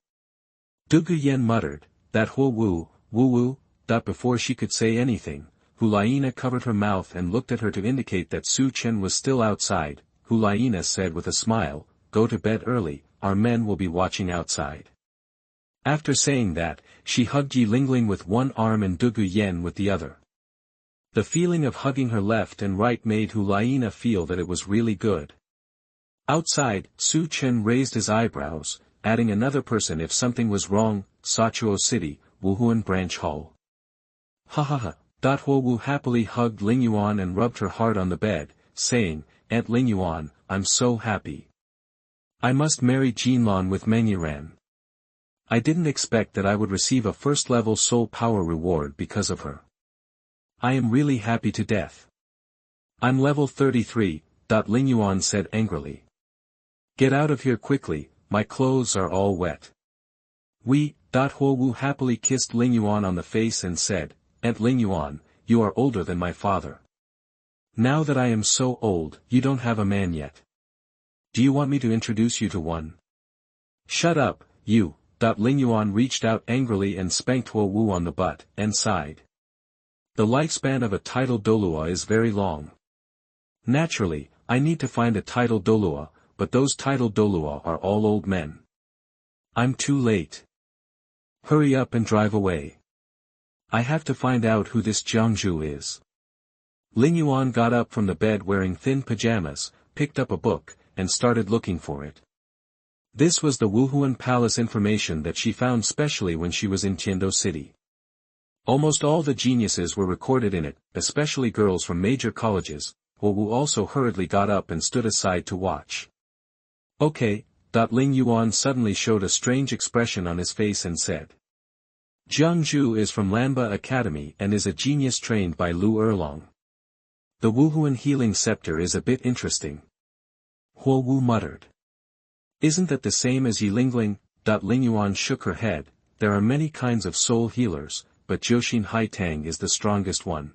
Speaker 1: Duguyen muttered, that Huo Wu, Wu. Before she could say anything, Liena covered her mouth and looked at her to indicate that Su Chen was still outside. Liena said with a smile, go to bed early, our men will be watching outside. After saying that, she hugged Yi Lingling with one arm and Duguyen with the other. The feeling of hugging her left and right made Liena feel that it was really good. Outside, Su Chen raised his eyebrows, adding another person if something was wrong. Sachuo City, Wuhun Branch Hall. Ha ha ha. Huo Wu happily hugged Ling Yuan and rubbed her hard on the bed, saying, Aunt Ling Yuan, I'm so happy. I must marry Jinlan with Meng Yiran. I didn't expect that I would receive a first-level soul power reward because of her. I am really happy to death. I'm level 33, Ling Yuan said angrily. Get out of here quickly, my clothes are all wet. Huo Wu happily kissed Ling Yuan on the face and said, Aunt Ling Yuan, you are older than my father. Now that I am so old, you don't have a man yet. Do you want me to introduce you to one? Shut up, you. Ling Yuan reached out angrily and spanked Huo Wu on the butt, and sighed. The lifespan of a title Douluo is very long. Naturally, I need to find a title Douluo, but those title Douluo are all old men. I'm too late. Hurry up and drive away. I have to find out who this Jiangzhu is. Ling Yuan got up from the bed wearing thin pajamas, picked up a book, and started looking for it. This was the Wuhun Palace information that she found specially when she was in Tiando City. Almost all the geniuses were recorded in it, especially girls from major colleges. Huo Wu also hurriedly got up and stood aside to watch. Okay. Ling Yuan suddenly showed a strange expression on his face and said. Jiangzhu is from Lanba Academy and is a genius trained by Lu Erlong. The Wuhuan healing scepter is a bit interesting. Huo Wu muttered. Isn't that the same as Yi Lingling? Ling Yuan shook her head. There are many kinds of soul healers, but Jiuxin Haitang is the strongest one.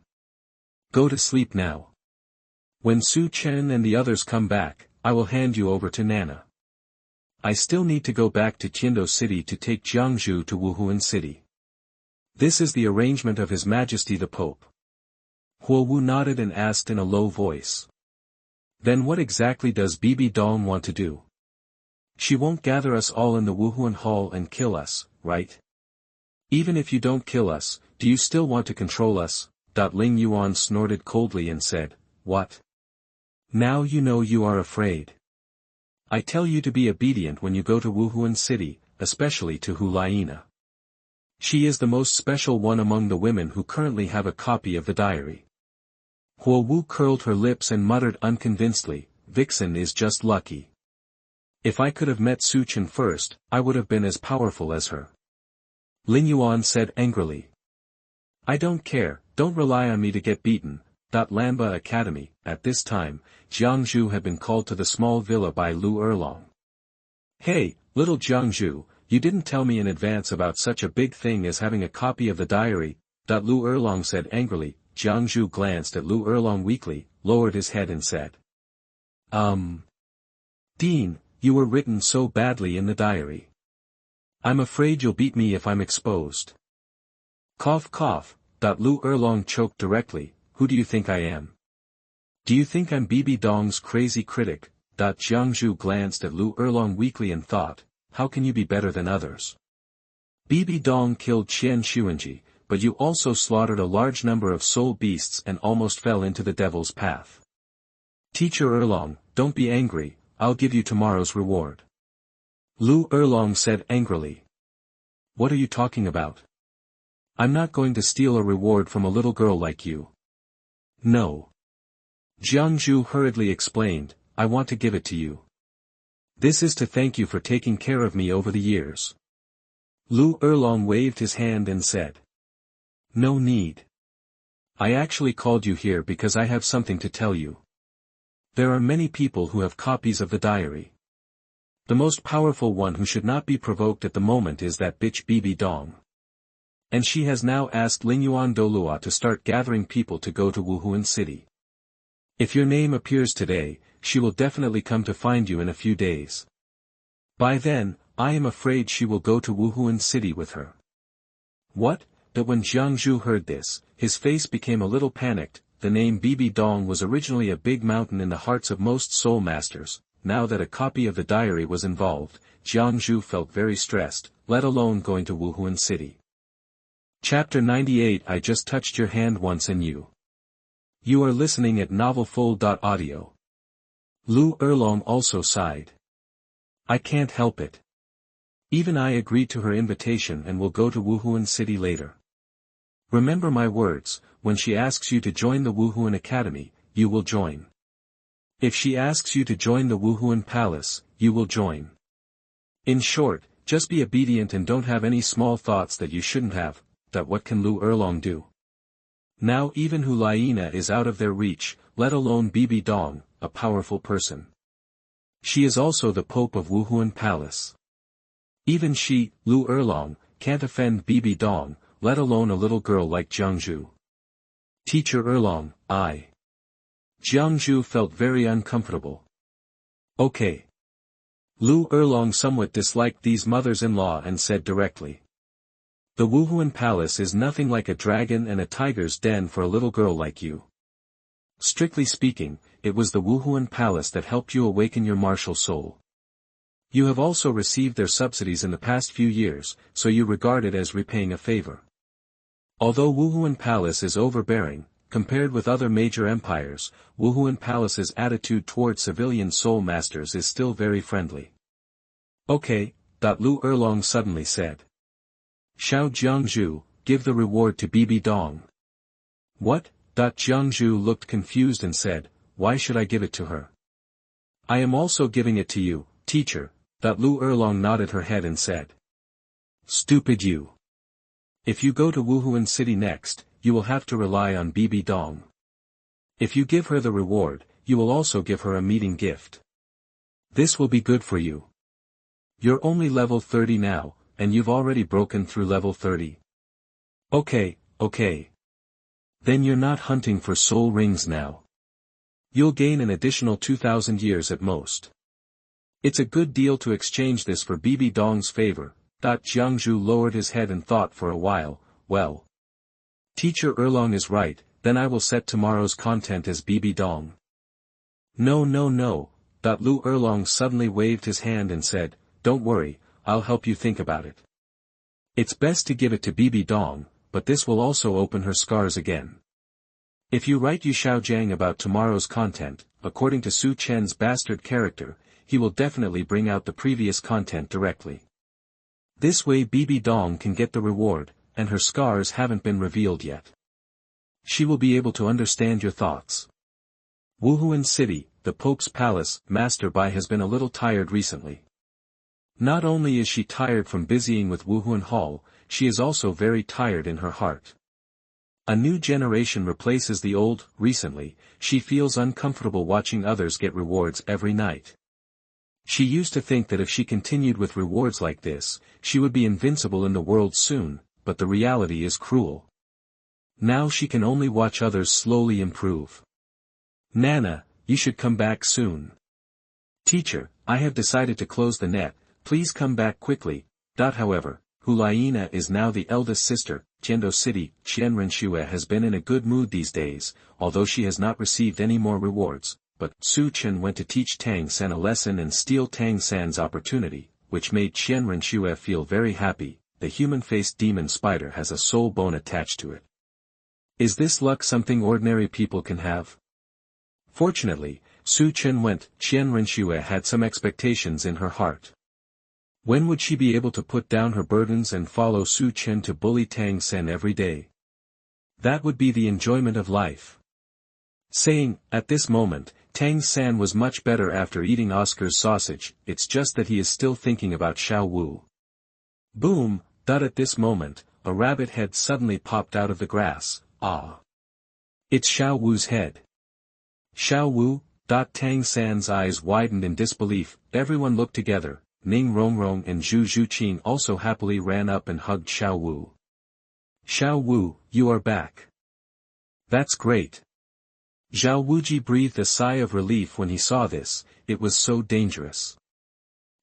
Speaker 1: Go to sleep now. When Su Chen and the others come back, I will hand you over to Nana. I still need to go back to Tiando City to take Jiangzhu to Wuhuan City. This is the arrangement of His Majesty the Pope. Huo Wu nodded and asked in a low voice. Then what exactly does Bibi Dong want to do? She won't gather us all in the Wuhuan Hall and kill us, right? Even if you don't kill us, do you still want to control us? Ling Yuan snorted coldly and said, What? Now you know you are afraid. I tell you to be obedient when you go to Wuhuan City. especially to Liena. She is the most special one among the women who currently have a copy of the diary. Huo Wu curled her lips and muttered unconvincedly, Vixen is just lucky. If I could have met Su Chen first, I would have been as powerful as her. Lin Yuan said angrily. I don't care, don't rely on me to get beaten. Lanba Academy. At this time, Jiangzhu had been called to the small villa by Lu Erlong. Hey, little Jiangzhu, you didn't tell me in advance about such a big thing as having a copy of the diary. Lu Erlong said angrily. Jiangzhu glanced at Lu Erlong weakly, lowered his head and said. Dean, you were written so badly in the diary. I'm afraid you'll beat me if I'm exposed. Cough cough. Lu Erlong choked directly. Who do you think I am? Do you think I'm Bibi Dong's crazy critic? Jiangzhu glanced at Lu Erlong weakly and thought, how can you be better than others? Bibi Dong killed Qian Renxue, but you also slaughtered a large number of soul beasts and almost fell into the devil's path. Teacher Erlong, don't be angry, I'll give you tomorrow's reward. Lu Erlong said angrily. What are you talking about? I'm not going to steal a reward from a little girl like you. No. Jiangzhu hurriedly explained, I want to give it to you. This is to thank you for taking care of me over the years. Lu Erlong waved his hand and said. No need. I actually called you here because I have something to tell you. There are many people who have copies of the diary. The most powerful one who should not be provoked at the moment is that bitch Bibi Dong. And she has now asked Lingyuan Douluo to start gathering people to go to Wuhun City. If your name appears today, she will definitely come to find you in a few days. By then, I am afraid she will go to Wuhun City with her. What? But when Jiangzhu heard this, his face became a little panicked. The name Bibi Dong was originally a big mountain in the hearts of most soul masters. Now that a copy of the diary was involved, Jiangzhu felt very stressed, let alone going to Wuhun City. Chapter 98 I just touched your hand once and you. You are listening at novelfull.audio. Lu Erlong also sighed. I can't help it. Even I agreed to her invitation and will go to Wuhun City later. Remember my words, when she asks you to join the Wuhun Academy, you will join. If she asks you to join the Wuhun Palace, you will join. In short, just be obedient and don't have any small thoughts that you shouldn't have. What can Lu Erlong do? Now even Liena is out of their reach, let alone Bibi Dong, a powerful person. She is also the Pope of Wuhun Palace. Even she, Lu Erlong, can't offend Bibi Dong, let alone a little girl like Jiangzhu. Teacher Erlong, I. Jiangzhu felt very uncomfortable. Okay. Lu Erlong somewhat disliked these mothers-in-law and said directly. The Wuhun Palace is nothing like a dragon and a tiger's den for a little girl like you. Strictly speaking, it was the Wuhun Palace that helped you awaken your martial soul. You have also received their subsidies in the past few years, so you regard it as repaying a favor. Although Wuhun Palace is overbearing, compared with other major empires, Wuhun Palace's attitude toward civilian soul masters is still very friendly. Okay, Lu Erlong suddenly said. Xiao Jiangzhu, give the reward to Bibi Dong. What? Jiangzhu looked confused and said, why should I give it to her? I am also giving it to you, teacher. Lu Erlong nodded her head and said. Stupid you. If you go to Wuhun City next, you will have to rely on Bibi Dong. If you give her the reward, you will also give her a meeting gift. This will be good for you. You're only level 30 now, and you've already broken through level 30. Okay. Then you're not hunting for soul rings now. You'll gain an additional 2,000 years at most. It's a good deal to exchange this for Bibi Dong's favor. Jiangzhu lowered his head and thought for a while, well. Teacher Erlong is right, then I will set tomorrow's content as Bibi Dong. No. Lu Erlong suddenly waved his hand and said, don't worry, I'll help you think about it. It's best to give it to Bibi Dong, but this will also open her scars again. If you write Yu Xiaogang about tomorrow's content, according to Su Chen's bastard character, he will definitely bring out the previous content directly. This way Bibi Dong can get the reward, and her scars haven't been revealed yet. She will be able to understand your thoughts. Wuhun City, the Pope's Palace, Master Bai has been a little tired recently. Not only is she tired from busying with Wuhun Hall, she is also very tired in her heart. A new generation replaces the old. Recently, she feels uncomfortable watching others get rewards every night. She used to think that if she continued with rewards like this, she would be invincible in the world soon, but the reality is cruel. Now she can only watch others slowly improve. Nana, you should come back soon. Teacher, I have decided to close the net, please come back quickly. However, Liena is now the eldest sister. Qian City, Qian Renxue has been in a good mood these days, although she has not received any more rewards, but Su Chen went to teach Tang San a lesson and steal Tang San's opportunity, which made Qian Renxue feel very happy. The human-faced demon spider has a soul bone attached to it. Is this luck something ordinary people can have? Fortunately, Su Chen went. Qian Renxue had some expectations in her heart. When would she be able to put down her burdens and follow Su Chen to bully Tang San every day? That would be the enjoyment of life. Saying, at this moment, Tang San was much better after eating Oscar's sausage, it's just that he is still thinking about Xiao Wu. Boom, at this moment, a rabbit head suddenly popped out of the grass. Ah! It's Xiao Wu's head. Xiao Wu. Tang San's eyes widened in disbelief. Everyone looked together. Ning Rongrong and Zhu Zhuqing also happily ran up and hugged Xiao Wu. Xiao Wu, you are back. That's great. Zhao Wuji breathed a sigh of relief when he saw this. It was so dangerous.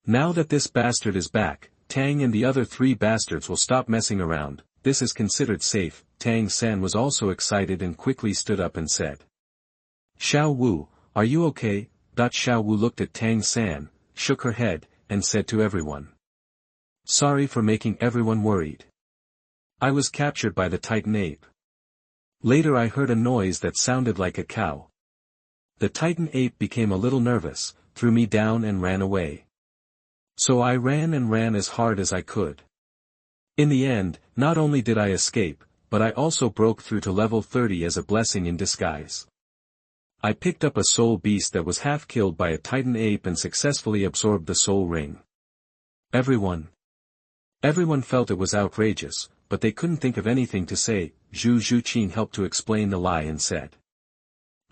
Speaker 1: Now that this bastard is back, Tang and the other 3 bastards will stop messing around. This is considered safe. Tang San was also excited and quickly stood up and said. Xiao Wu, are you okay? Xiao Wu looked at Tang San, shook her head, and said to everyone. Sorry for making everyone worried. I was captured by the Titan ape. Later I heard a noise that sounded like a cow. The Titan ape became a little nervous, threw me down and ran away. So I ran and ran as hard as I could. In the end, not only did I escape, but I also broke through to level 30 as a blessing in disguise. I picked up a soul beast that was half killed by a Titan ape and successfully absorbed the soul ring. Everyone felt it was outrageous, but they couldn't think of anything to say. Zhu Zhuqing helped to explain the lie and said.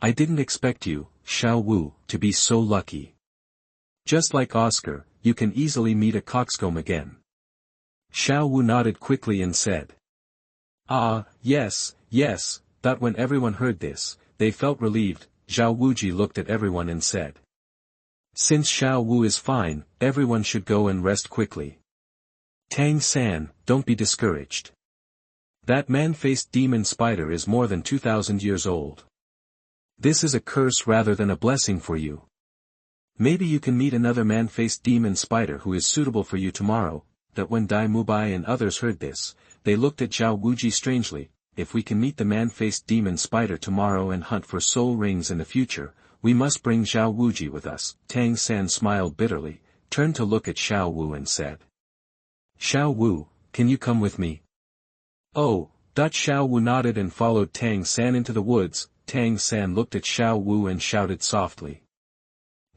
Speaker 1: I didn't expect you, Xiao Wu, to be so lucky. Just like Oscar, you can easily meet a coxcomb again. Xiao Wu nodded quickly and said. Ah, yes. When everyone heard this, they felt relieved. Zhao Wuji looked at everyone and said. Since Xiao Wu is fine, everyone should go and rest quickly. Tang San, don't be discouraged. That man-faced demon spider is more than 2,000 years old. This is a curse rather than a blessing for you. Maybe you can meet another man-faced demon spider who is suitable for you tomorrow. When Dai Mubai and others heard this, they looked at Zhao Wuji strangely. If we can meet the man-faced demon spider tomorrow and hunt for soul rings in the future, we must bring Zhao Wuji with us. Tang San smiled bitterly, turned to look at Xiao Wu and said. Xiao Wu, can you come with me? Oh, Xiao Wu nodded and followed Tang San into the woods. Tang San looked at Xiao Wu and shouted softly.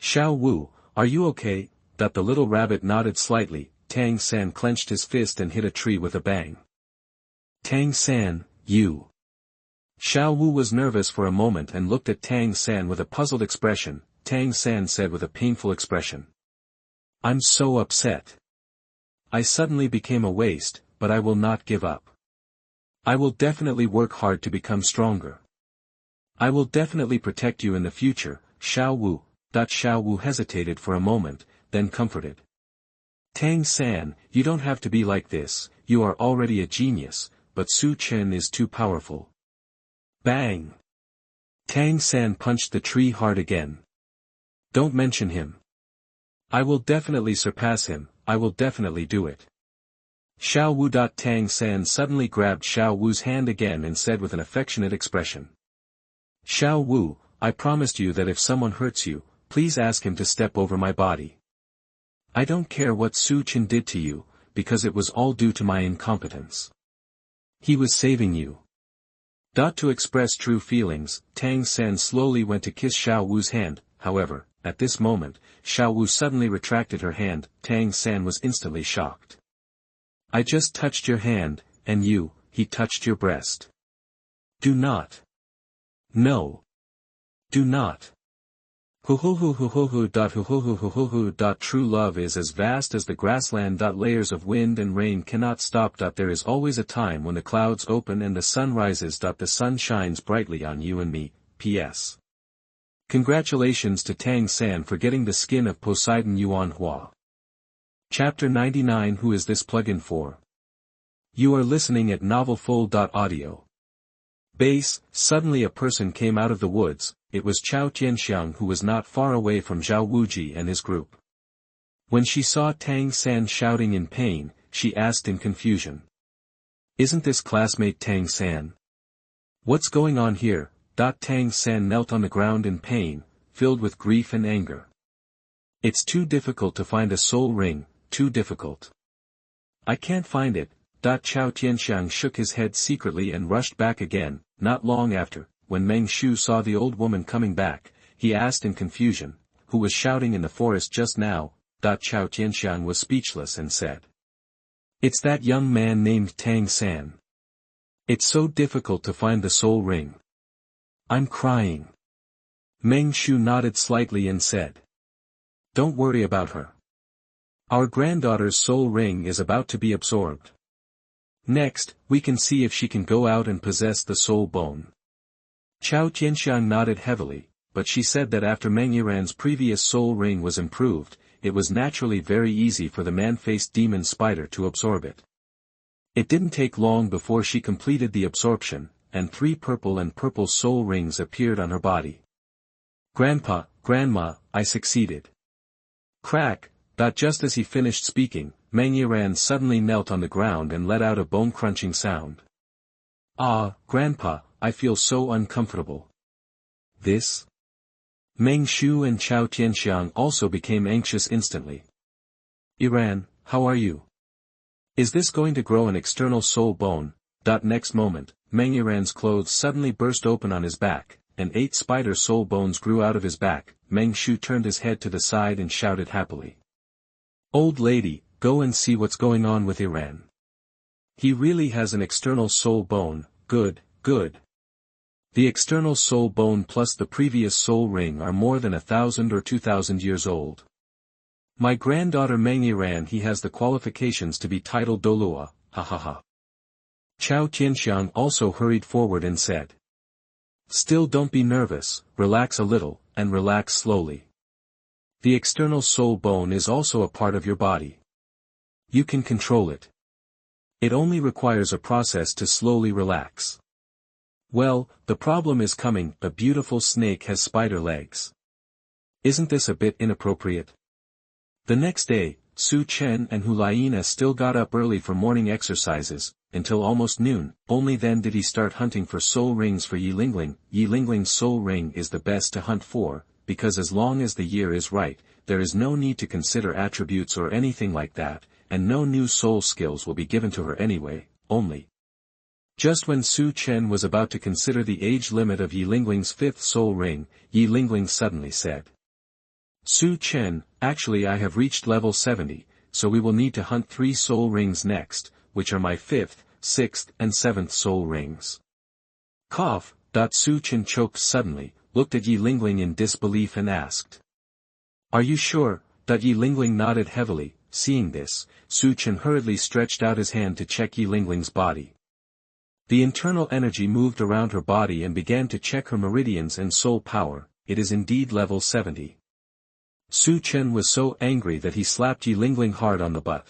Speaker 1: Xiao Wu, are you okay? The little rabbit nodded slightly. Tang San clenched his fist and hit a tree with a bang. Tang San, you. Xiao Wu was nervous for a moment and looked at Tang San with a puzzled expression. Tang San said with a painful expression. I'm so upset. I suddenly became a waste, but I will not give up. I will definitely work hard to become stronger. I will definitely protect you in the future, Xiao Wu. Xiao Wu hesitated for a moment, then comforted. Tang San, you don't have to be like this, you are already a genius, but Su Chen is too powerful. Bang! Tang San punched the tree hard again. Don't mention him. I will definitely surpass him, I will definitely do it. Xiao Wu. Tang San suddenly grabbed Xiao Wu's hand again and said with an affectionate expression. Xiao Wu, I promised you that if someone hurts you, please ask him to step over my body. I don't care what Su Chen did to you, because it was all due to my incompetence. He was saving you. To express true feelings, Tang San slowly went to kiss Xiao Wu's hand. However, at this moment, Xiao Wu suddenly retracted her hand. Tang San was instantly shocked. I just touched your hand, and he touched your breast. Do not. No. Do not. True love is as vast as the grassland. Layers of wind and rain cannot stop. There is always a time when the clouds open and the sun rises. The sun shines brightly on you and me. P.S. Congratulations to Tang San for getting the skin of Poseidon Yuan Hua. Chapter 99. Who is this plugin for? You are listening at novelfull.audio. Base. Suddenly a person came out of the woods. It was Chao Tianxiang, who was not far away from Zhao Wuji and his group. When she saw Tang San shouting in pain, she asked in confusion. Isn't this classmate Tang San? What's going on here? Tang San knelt on the ground in pain, filled with grief and anger. It's too difficult to find a soul ring, too difficult. I can't find it. Chao Tianxiang shook his head secretly and rushed back again. Not long after, when Meng Shu saw the old woman coming back, he asked in confusion, who was shouting in the forest just now? Chao Tianxiang was speechless and said. It's that young man named Tang San. It's so difficult to find the soul ring. I'm crying. Meng Shu nodded slightly and said. Don't worry about her. Our granddaughter's soul ring is about to be absorbed. Next, we can see if she can go out and possess the soul bone. Chao Tianxiang nodded heavily, but she said that after Meng Yiran's previous soul ring was improved, it was naturally very easy for the man-faced demon spider to absorb it. It didn't take long before she completed the absorption, and 3 purple and purple soul rings appeared on her body. Grandpa, Grandma, I succeeded. Crack. Just as he finished speaking, Meng Yiran suddenly knelt on the ground and let out a bone-crunching sound. Ah, Grandpa, I feel so uncomfortable. This? Meng Shu and Chao Tianxiang also became anxious instantly. Yiran, how are you? Is this going to grow an external soul bone? Next moment, Meng Yiran's clothes suddenly burst open on his back, and 8 spider soul bones grew out of his back. Meng Shu turned his head to the side and shouted happily. Old lady, go and see what's going on with Yiran. He really has an external soul bone. Good, good. The external soul bone plus the previous soul ring are more than 1,000 or 2,000 years old. My granddaughter Meng Yiran, he has the qualifications to be titled Douluo, ha ha ha. Chao Tianxiang also hurried forward and said. Still don't be nervous, relax a little, and relax slowly. The external soul bone is also a part of your body. You can control it. It only requires a process to slowly relax. Well, the problem is coming. A beautiful snake has spider legs. Isn't this a bit inappropriate? The next day, Chen and Liena still got up early for morning exercises, until almost noon. Only then did he start hunting for soul rings for Yilingling. Yilingling's soul ring is the best to hunt for, because as long as the year is right, there is no need to consider attributes or anything like that, and no new soul skills will be given to her anyway, only. Just when Chen was about to consider the age limit of Yilingling's 5th soul ring, Yilingling suddenly said. Chen, actually I have reached level 70, so we will need to hunt 3 soul rings next, which are my 5th, 6th and 7th soul rings. Cough. Chen choked suddenly, looked at Yilingling in disbelief and asked. Are you sure? Yilingling nodded heavily. Seeing this, Chen hurriedly stretched out his hand to check Yilingling's body. The internal energy moved around her body and began to check her meridians and soul power. It is indeed level 70. Chen was so angry that he slapped Yilingling hard on the butt.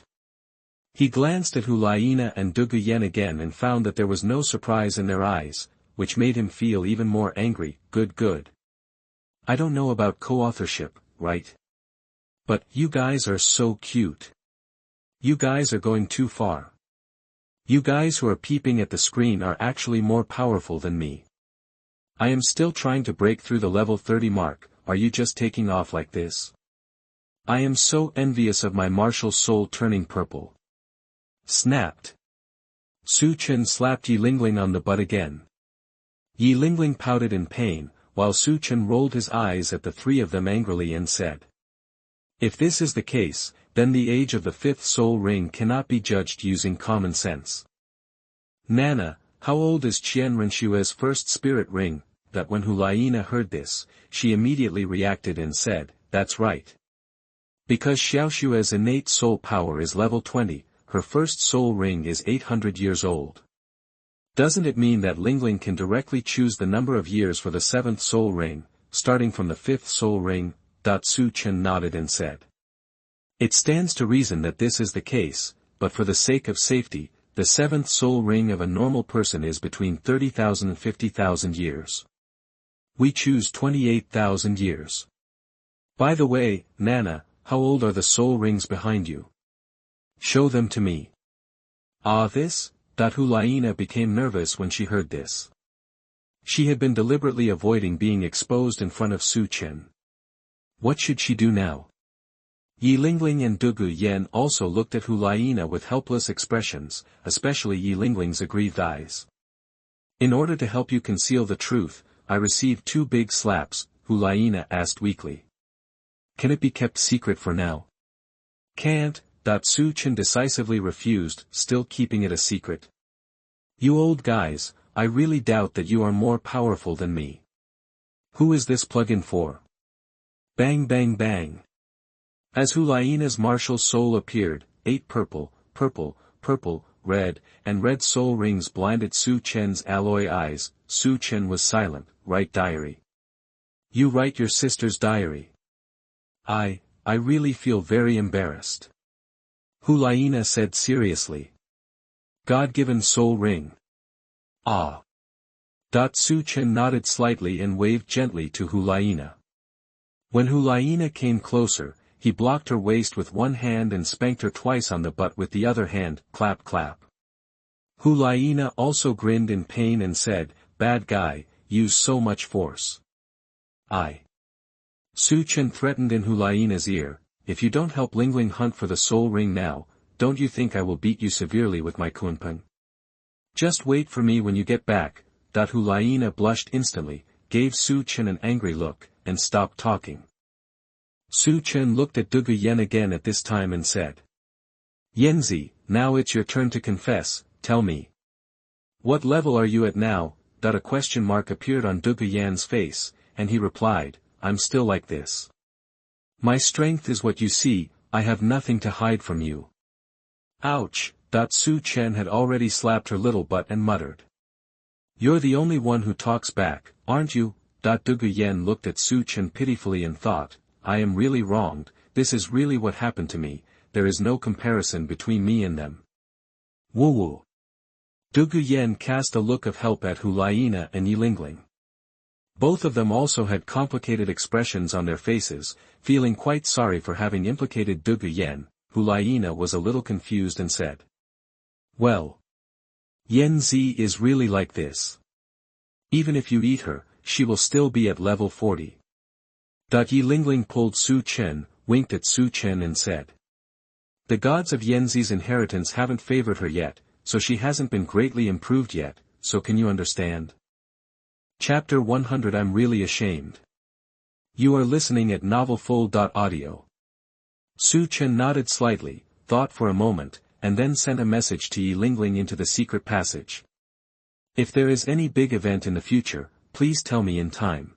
Speaker 1: He glanced at Liena and Dugu Yen again and found that there was no surprise in their eyes, which made him feel even more angry. Good. I don't know about co-authorship, right? But you guys are so cute. You guys are going too far. You guys who are peeping at the screen are actually more powerful than me. I am still trying to break through the level 30 mark. Are you just taking off like this? I am so envious of my martial soul turning purple. Snapped. Su Chen slapped Yi Lingling on the butt again. Yi Lingling pouted in pain, while Su Chen rolled his eyes at the three of them angrily and said. If this is the case, then the age of the fifth soul ring cannot be judged using common sense. Nana, how old is Qian Renxue's first spirit ring? That when Liena heard this, she immediately reacted and said, that's right. Because Xiaoshue's innate soul power is level 20, her first soul ring is 800 years old. Doesn't it mean that Lingling can directly choose the number of years for the seventh soul ring, starting from the fifth soul ring? Su Chen nodded and said. It stands to reason that this is the case, but for the sake of safety, the seventh soul ring of a normal person is between 30,000 and 50,000 years. We choose 28,000 years. By the way, Nana, how old are the soul rings behind you? Show them to me. This? Liena became nervous when she heard this. She had been deliberately avoiding being exposed in front of Su Chen. What should she do now? Yi Lingling and Dugu Yan also looked at Liena with helpless expressions, especially Yi Lingling's aggrieved eyes. In order to help you conceal the truth, I received 2 big slaps, Liena asked weakly. Can it be kept secret for now? Can't. Su Chen decisively refused, still keeping it a secret. You old guys, I really doubt that you are more powerful than me. Who is this plug-in for? Bang bang bang. As Liena's martial soul appeared, 8 purple, red, and red soul rings blinded Su Chen's alloy eyes. Su Chen was silent. Write diary. You write your sister's diary. I really feel very embarrassed. Liena said seriously. God-given soul ring. Ah. Su Chen nodded slightly and waved gently to Liena. When Liena came closer, he blocked her waist with one hand and spanked her twice on the butt with the other hand, clap clap. Liena also grinned in pain and said, bad guy, use so much force. Su Chen threatened in Liena's ear, if you don't help Lingling hunt for the soul ring now, don't you think I will beat you severely with my kunpeng? Just wait for me when you get back. Liena blushed instantly, gave Su Chen an angry look, and stopped talking. Su Chen looked at Dugu Yan again at this time and said. Yanzi, now it's your turn to confess, tell me. What level are you at now? A question mark appeared on Dugu Yan's face, and he replied, I'm still like this. My strength is what you see, I have nothing to hide from you. Ouch. Su Chen had already slapped her little butt and muttered. You're the only one who talks back, aren't you? Dugu Yan looked at Su Chen pitifully and thought, I am really wronged, this is really what happened to me, there is no comparison between me and them. Woo woo. Dugu Yan cast a look of help at Liena and Yi Lingling. Both of them also had complicated expressions on their faces, feeling quite sorry for having implicated Dugu Yan. Liena was a little confused and said. Well. Yanzi is really like this. Even if you eat her, she will still be at level 40. Yi Lingling pulled Su Chen, winked at Su Chen and said. The gods of Yanzi's inheritance haven't favored her yet, so she hasn't been greatly improved yet, so can you understand? Chapter 100 I'm really ashamed. You are listening at novelfull.audio. Su Chen nodded slightly, thought for a moment, and then sent a message to Yi Lingling into the secret passage. If there is any big event in the future, please tell me in time.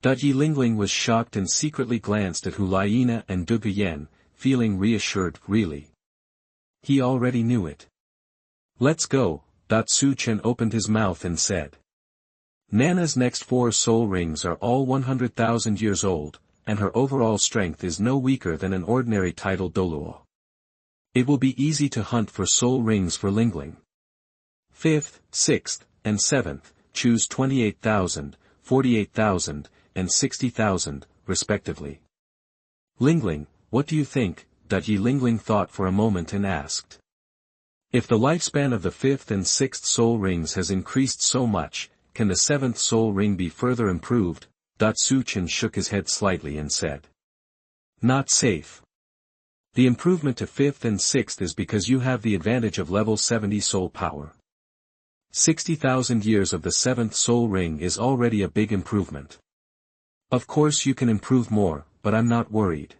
Speaker 1: Yi Lingling was shocked and secretly glanced at Liena and Dugu Yan, feeling reassured, really. He already knew it. Let's go. Su Chen opened his mouth and said. Nana's next 4 soul rings are all 100,000 years old, and her overall strength is no weaker than an ordinary title Douluo. It will be easy to hunt for soul rings for Lingling. 5th, 6th, and 7th, choose 28,000, 48,000, and 60,000, respectively. Lingling, what do you think? Yi Lingling thought for a moment and asked. If the lifespan of the 5th and 6th soul rings has increased so much, can the 7th soul ring be further improved? Su Chen shook his head slightly and said. Not safe. The improvement to 5th and 6th is because you have the advantage of level 70 soul power. 60,000 years of the 7th soul ring is already a big improvement. Of course you can improve more, but I'm not worried.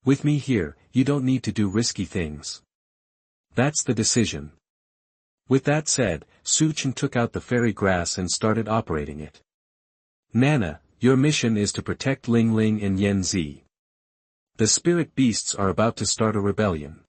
Speaker 1: With me here, you don't need to do risky things. That's the decision. With that said, Chen took out the fairy grass and started operating it. Nana, your mission is to protect Ling Ling and Yen Zi. The spirit beasts are about to start a rebellion.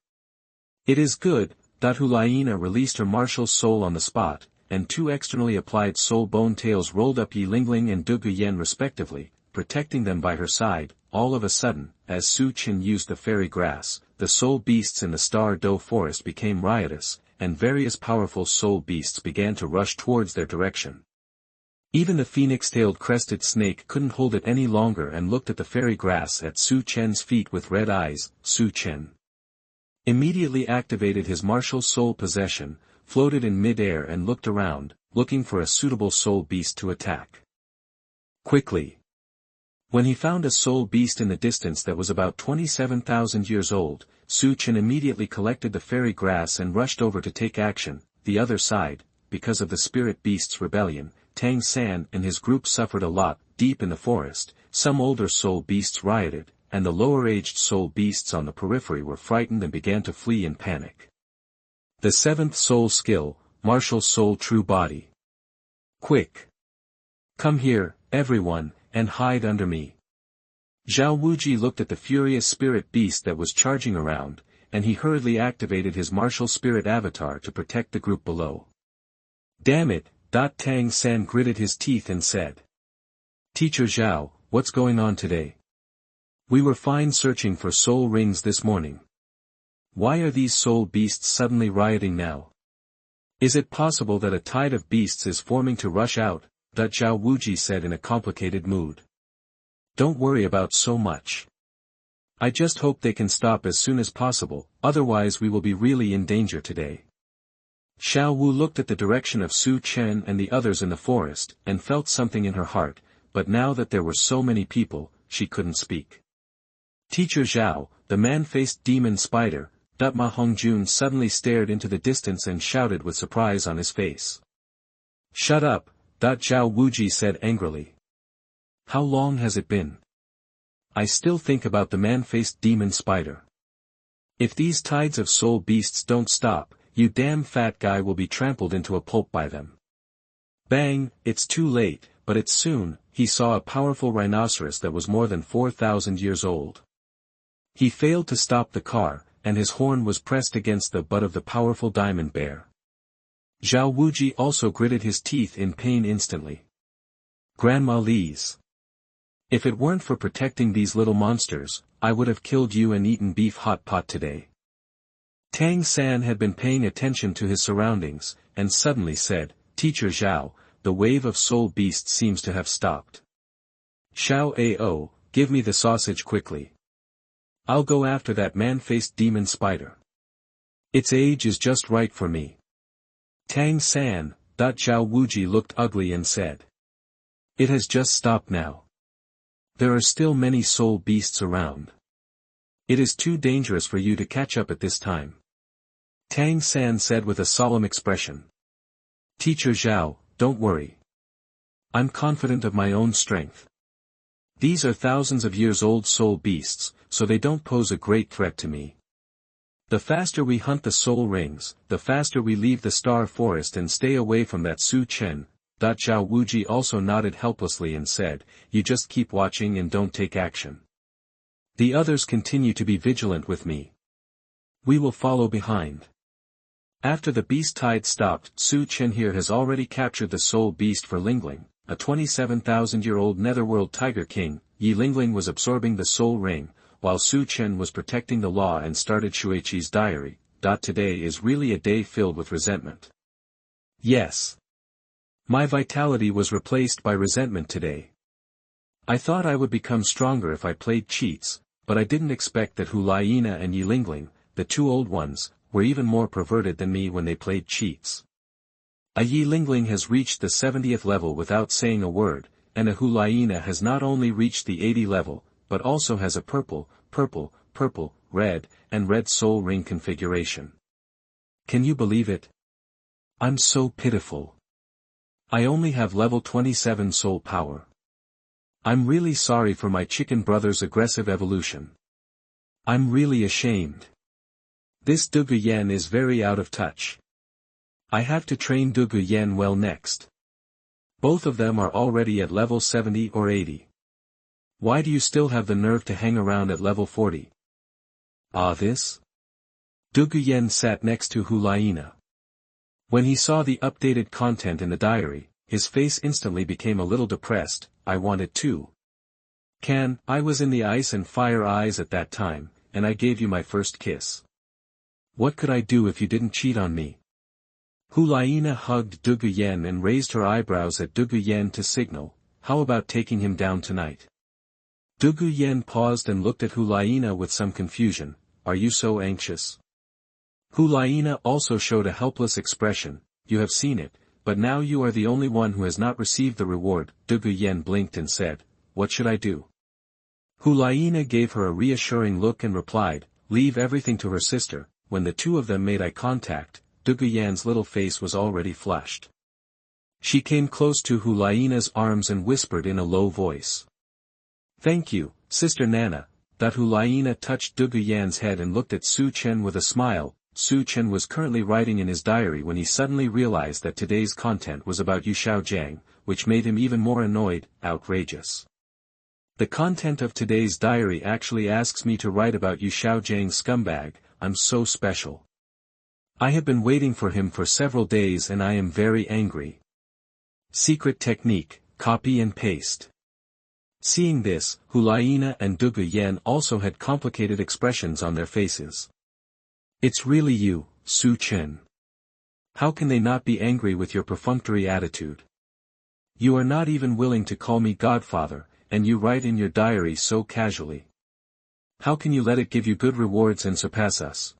Speaker 1: It is good, Liena released her martial soul on the spot, and 2 externally applied soul bone tails rolled up Yi Lingling and Dugu Yen respectively, protecting them by her side. All of a sudden, as Chen used the fairy grass, the soul beasts in the Star Doe forest became riotous, and various powerful soul beasts began to rush towards their direction. Even the phoenix-tailed crested snake couldn't hold it any longer and looked at the fairy grass at Chen's feet with red eyes. Chen immediately activated his martial soul possession, floated in mid-air and looked around, looking for a suitable soul beast to attack. Quickly. When he found a soul beast in the distance that was about 27,000 years old, Chen immediately collected the fairy grass and rushed over to take action. The other side, because of the spirit beast's rebellion, Tang San and his group suffered a lot. Deep in the forest, some older soul beasts rioted, and the lower-aged soul beasts on the periphery were frightened and began to flee in panic. The 7th soul skill, Martial Soul True Body. Quick! Come here, everyone, and hide under me. Zhao Wuji looked at the furious spirit beast that was charging around, and he hurriedly activated his martial spirit avatar to protect the group below. Damn it! Tang San gritted his teeth and said. Teacher Zhao, what's going on today? We were fine searching for soul rings this morning. Why are these soul beasts suddenly rioting now? Is it possible that a tide of beasts is forming to rush out? Zhao Wuji said in a complicated mood. Don't worry about so much. I just hope they can stop as soon as possible, otherwise we will be really in danger today. Xiao Wu looked at the direction of Chen and the others in the forest, and felt something in her heart, but now that there were so many people, she couldn't speak. Teacher Zhao, the man-faced demon spider, Ma Hongjun suddenly stared into the distance and shouted with surprise on his face. Shut up, Zhao Wuji said angrily. How long has it been? I still think about the man-faced demon spider. If these tides of soul beasts don't stop, you damn fat guy will be trampled into a pulp by them. Bang, it's too late, but it's soon. He saw a powerful rhinoceros that was more than 4,000 years old. He failed to stop the car, and his horn was pressed against the butt of the powerful diamond bear. Zhao Wuji also gritted his teeth in pain instantly. Grandma Lee's. If it weren't for protecting these little monsters, I would have killed you and eaten beef hot pot today. Tang San had been paying attention to his surroundings, and suddenly said, Teacher Zhao, the wave of soul beasts seems to have stopped. Xiao Ao, give me the sausage quickly. I'll go after that man-faced demon spider. Its age is just right for me. Tang San, Zhao Wuji looked ugly and said. It has just stopped now. There are still many soul beasts around. It is too dangerous for you to catch up at this time. Tang San said with a solemn expression. Teacher Zhao, don't worry. I'm confident of my own strength. These are thousands of years old soul beasts, so they don't pose a great threat to me. The faster we hunt the soul rings, the faster we leave the star forest and stay away from that Chen. Zhao Wuji also nodded helplessly and said, you just keep watching and don't take action. The others continue to be vigilant with me. We will follow behind. After the beast tide stopped, Chen here has already captured the soul beast for Lingling, a 27,000-year-old netherworld tiger king. Yi Lingling was absorbing the soul ring, while Chen was protecting the law and started Shuiqi's diary. Today is really a day filled with resentment. Yes. My vitality was replaced by resentment today. I thought I would become stronger if I played cheats, but I didn't expect that Liena and Yi Lingling, the two old ones, were even more perverted than me when they played cheats. A Yi Lingling has reached the 70th level without saying a word, and a Liena has not only reached the 80 level, but also has a purple, red, and red soul ring configuration. Can you believe it? I'm so pitiful. I only have level 27 soul power. I'm really sorry for my chicken brother's aggressive evolution. I'm really ashamed. This Dugu Yan is very out of touch. I have to train Dugu Yan well next. Both of them are already at level 70 or 80. Why do you still have the nerve to hang around at level 40? Ah, this? Dugu Yan sat next to Liena. When he saw the updated content in the diary, his face instantly became a little depressed. I wanted to. I was in the ice and fire eyes at that time, and I gave you my first kiss. What could I do if you didn't cheat on me? Liena hugged Dugu Yan and raised her eyebrows at Dugu Yan to signal, how about taking him down tonight? Dugu Yan paused and looked at Liena with some confusion. Are you so anxious? Liena also showed a helpless expression. You have seen it, but now you are the only one who has not received the reward. Dugu Yan blinked and said, what should I do? Liena gave her a reassuring look and replied, leave everything to her sister. When the two of them made eye contact, Dugu Yan's little face was already flushed. She came close to Liena's arms and whispered in a low voice. Thank you, Sister Nana. That Liena touched Dugu Yan's head and looked at Su Chen with a smile. Su Chen was currently writing in his diary when he suddenly realized that today's content was about Yu Xiaogang, which made him even more annoyed. Outrageous. The content of today's diary actually asks me to write about Yu Xiaogang scumbag. I'm so special. I have been waiting for him for several days and I am very angry. Secret technique, copy and paste. Seeing this, Liena and Dugu Yan also had complicated expressions on their faces. It's really you, Su Chen. How can they not be angry with your perfunctory attitude? You are not even willing to call me godfather, and you write in your diary so casually. How can you let it give you good rewards and surpass us?